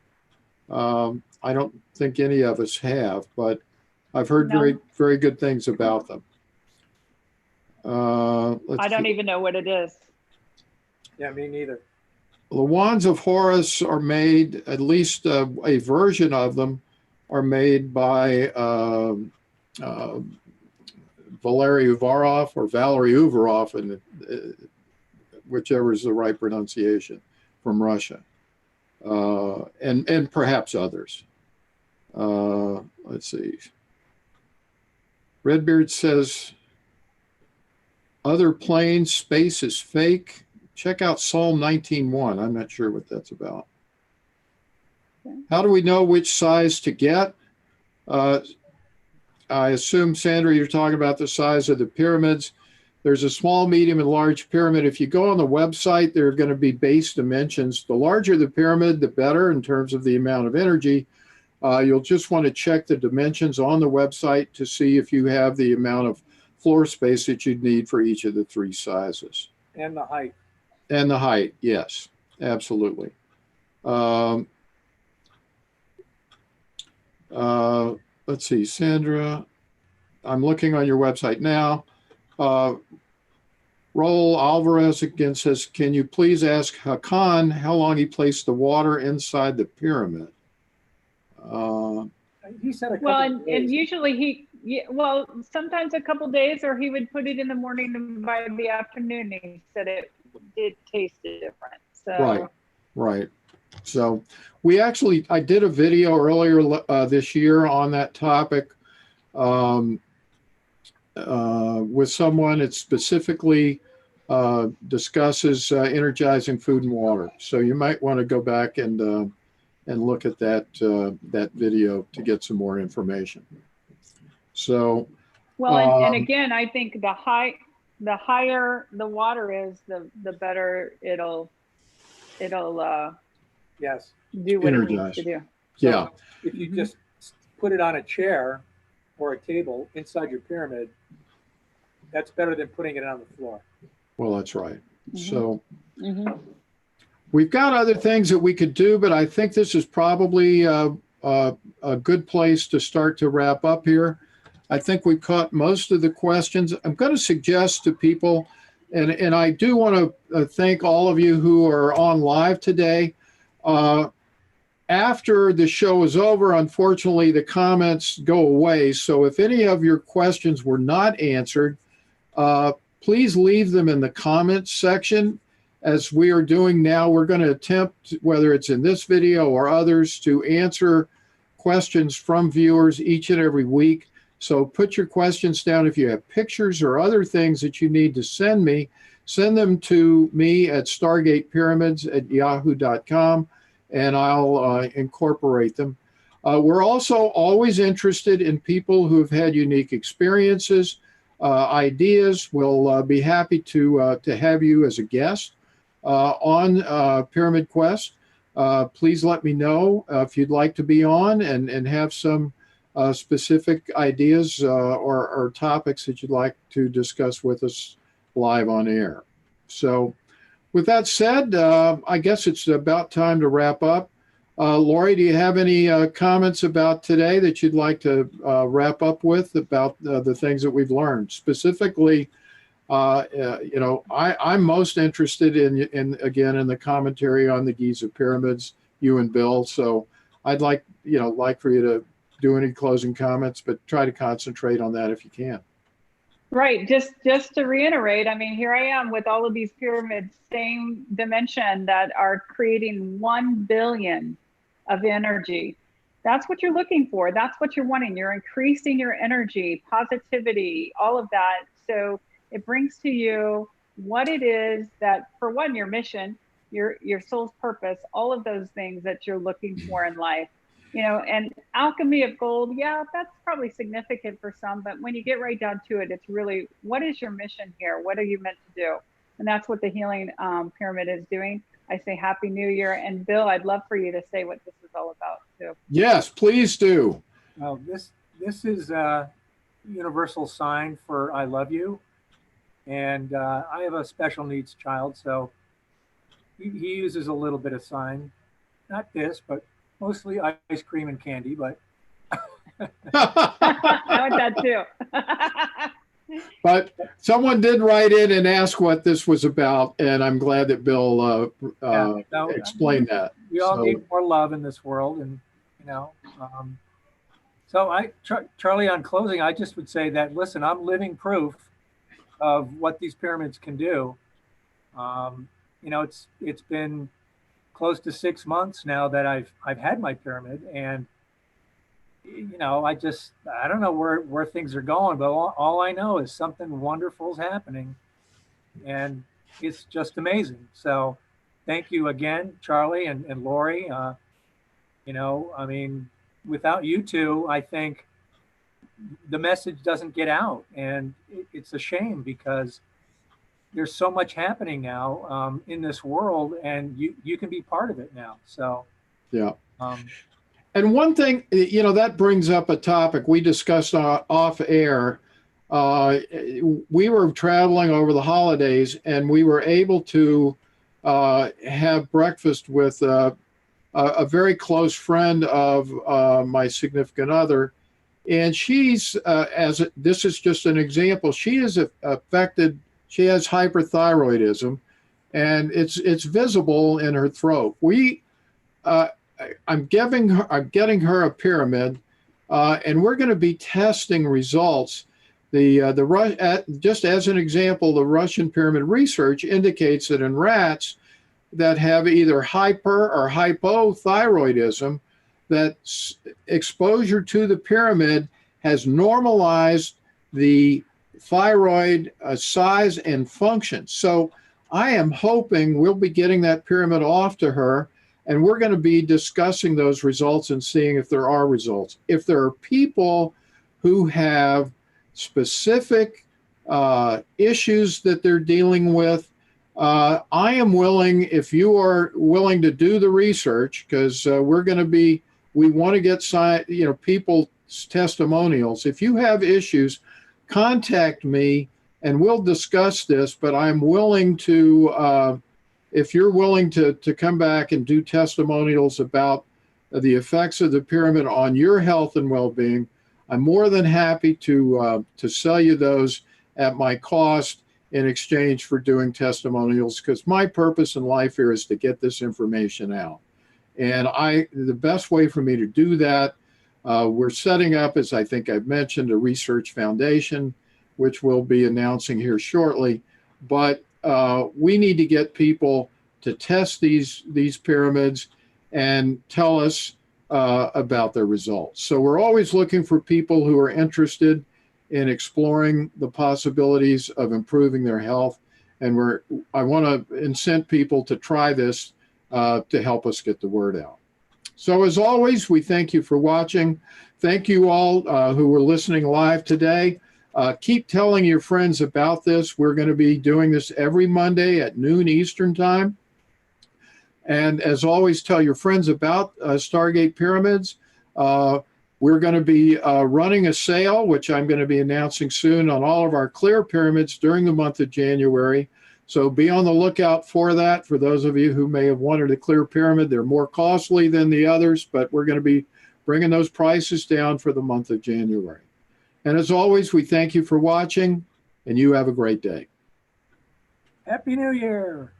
Speaker 1: I don't think any of us have, but I've heard very, very good things about them.
Speaker 2: I don't even know what it is.
Speaker 3: Yeah, me neither.
Speaker 1: The wands of Horus are made, at least a version of them, are made by Valery Uvarov or Valery Uvarov, and whichever is the right pronunciation, from Russia, and perhaps others. Let's see. Redbeard says, other planes, space is fake. Check out Psalm 19:1. I'm not sure what that's about. Okay. How do we know which size to get? I assume, Sandra, you're talking about the size of the pyramids. There's a small, medium, and large pyramid. If you go on the website, there are going to be base dimensions. The larger the pyramid, the better in terms of the amount of energy. You'll just want to check the dimensions on the website to see if you have the amount of floor space that you'd need for each of the 3 sizes.
Speaker 3: And the height.
Speaker 1: And the height, yes, absolutely. Let's see, Sandra, I'm looking on your website now. Raul Alvarez again says, can you please ask Hakan how long he placed the water inside the pyramid?
Speaker 3: He said a couple of days.
Speaker 2: And usually sometimes a couple days, or he would put it in the morning and by the afternoon, he said it did taste different. So.
Speaker 1: Right. So I did a video earlier this year on that topic with someone. It specifically discusses energizing food and water. So you might want to go back and look at that video to get some more information. So.
Speaker 2: Well, and again, I think the higher the water is, the better it'll
Speaker 3: yes,
Speaker 2: do what it needs to do.
Speaker 3: So
Speaker 1: yeah.
Speaker 3: If you just put it on a chair or a table inside your pyramid, that's better than putting it on the floor.
Speaker 1: Well, that's right. So we've got other things that we could do, but I think this is probably a good place to start to wrap up here. I think we've caught most of the questions. I'm going to suggest to people, and I do want to thank all of you who are on live today. After the show is over, unfortunately, the comments go away. So if any of your questions were not answered, please leave them in the comments section. As we are doing now, we're going to attempt, whether it's in this video or others, to answer questions from viewers each and every week. So put your questions down. If you have pictures or other things that you need to send me, send them to me at stargatepyramids@yahoo.com, and I'll incorporate them. We're also always interested in people who have had unique experiences, ideas. We'll be happy to have you as a guest on Pyramid Quest. Please let me know if you'd like to be on and have some specific ideas or topics that you'd like to discuss with us live on air. So with that said, I guess it's about time to wrap up. Lori, do you have any comments about today that you'd like to wrap up with about the things that we've learned? Specifically, I'm most interested in the commentary on the Giza pyramids, you and Bill. So I'd like for you to do any closing comments, but try to concentrate on that if you can.
Speaker 2: Right. Just to reiterate, I mean, here I am with all of these pyramids, same dimension, that are creating 1 billion of energy. That's what you're looking for. That's what you're wanting. You're increasing your energy, positivity, all of that. So it brings to you what it is that, for one, your mission, your soul's purpose, all of those things that you're looking for in life. And alchemy of gold, yeah, that's probably significant for some, but when you get right down to it, it's really, what is your mission here? What are you meant to do? And that's what the healing pyramid is doing. I say Happy New Year. And Bill, I'd love for you to say what this is all about too.
Speaker 1: Yes, please do.
Speaker 3: Well, this is a universal sign for I love you. And I have a special needs child, so he uses a little bit of sign. Not this, but mostly ice cream and candy, but
Speaker 2: I want that too.
Speaker 1: But someone did write in and ask what this was about, and I'm glad that Bill explained that.
Speaker 3: We all need more love in this world, and so Charlie, on closing, I just would say that, listen, I'm living proof of what these pyramids can do. It's been close to 6 months now that I've had my pyramid, and I don't know where things are going, but all I know is something wonderful is happening, and it's just amazing. So thank you again, Charlie and Lori. I mean, without you two, I think the message doesn't get out, and it's a shame because there's so much happening now in this world, and you can be part of it now. So
Speaker 1: yeah. And one thing, that brings up a topic we discussed off air. We were traveling over the holidays, and we were able to have breakfast with a very close friend of my significant other. And she's, this is just an example, she is affected, she has hyperthyroidism, and it's visible in her throat. I'm getting her a pyramid, and we're going to be testing results. Just as an example, the Russian pyramid research indicates that in rats that have either hyper or hypothyroidism, that exposure to the pyramid has normalized the thyroid size and function. So I am hoping we'll be getting that pyramid off to her, and we're going to be discussing those results and seeing if there are results. If there are people who have specific issues that they're dealing with, I am willing, if you are willing to do the research, because we want to get people's testimonials. If you have issues, contact me and we'll discuss this, but I'm willing to, if you're willing to come back and do testimonials about the effects of the pyramid on your health and well-being, I'm more than happy to sell you those at my cost in exchange for doing testimonials, because my purpose in life here is to get this information out. And the best way for me to do that, we're setting up, as I think I've mentioned, a research foundation, which we'll be announcing here shortly. But we need to get people to test these pyramids and tell us about their results. So we're always looking for people who are interested in exploring the possibilities of improving their health. And I want to incent people to try this to help us get the word out. So as always, we thank you for watching. Thank you all who were listening live today. Keep telling your friends about this. We're going to be doing this every Monday at noon Eastern time. And as always, tell your friends about Stargate Pyramids. We're going to be running a sale, which I'm going to be announcing soon, on all of our clear pyramids during the month of January. So be on the lookout for that. For those of you who may have wanted a clear pyramid, they're more costly than the others, but we're going to be bringing those prices down for the month of January. And as always, we thank you for watching, and you have a great day.
Speaker 3: Happy New Year.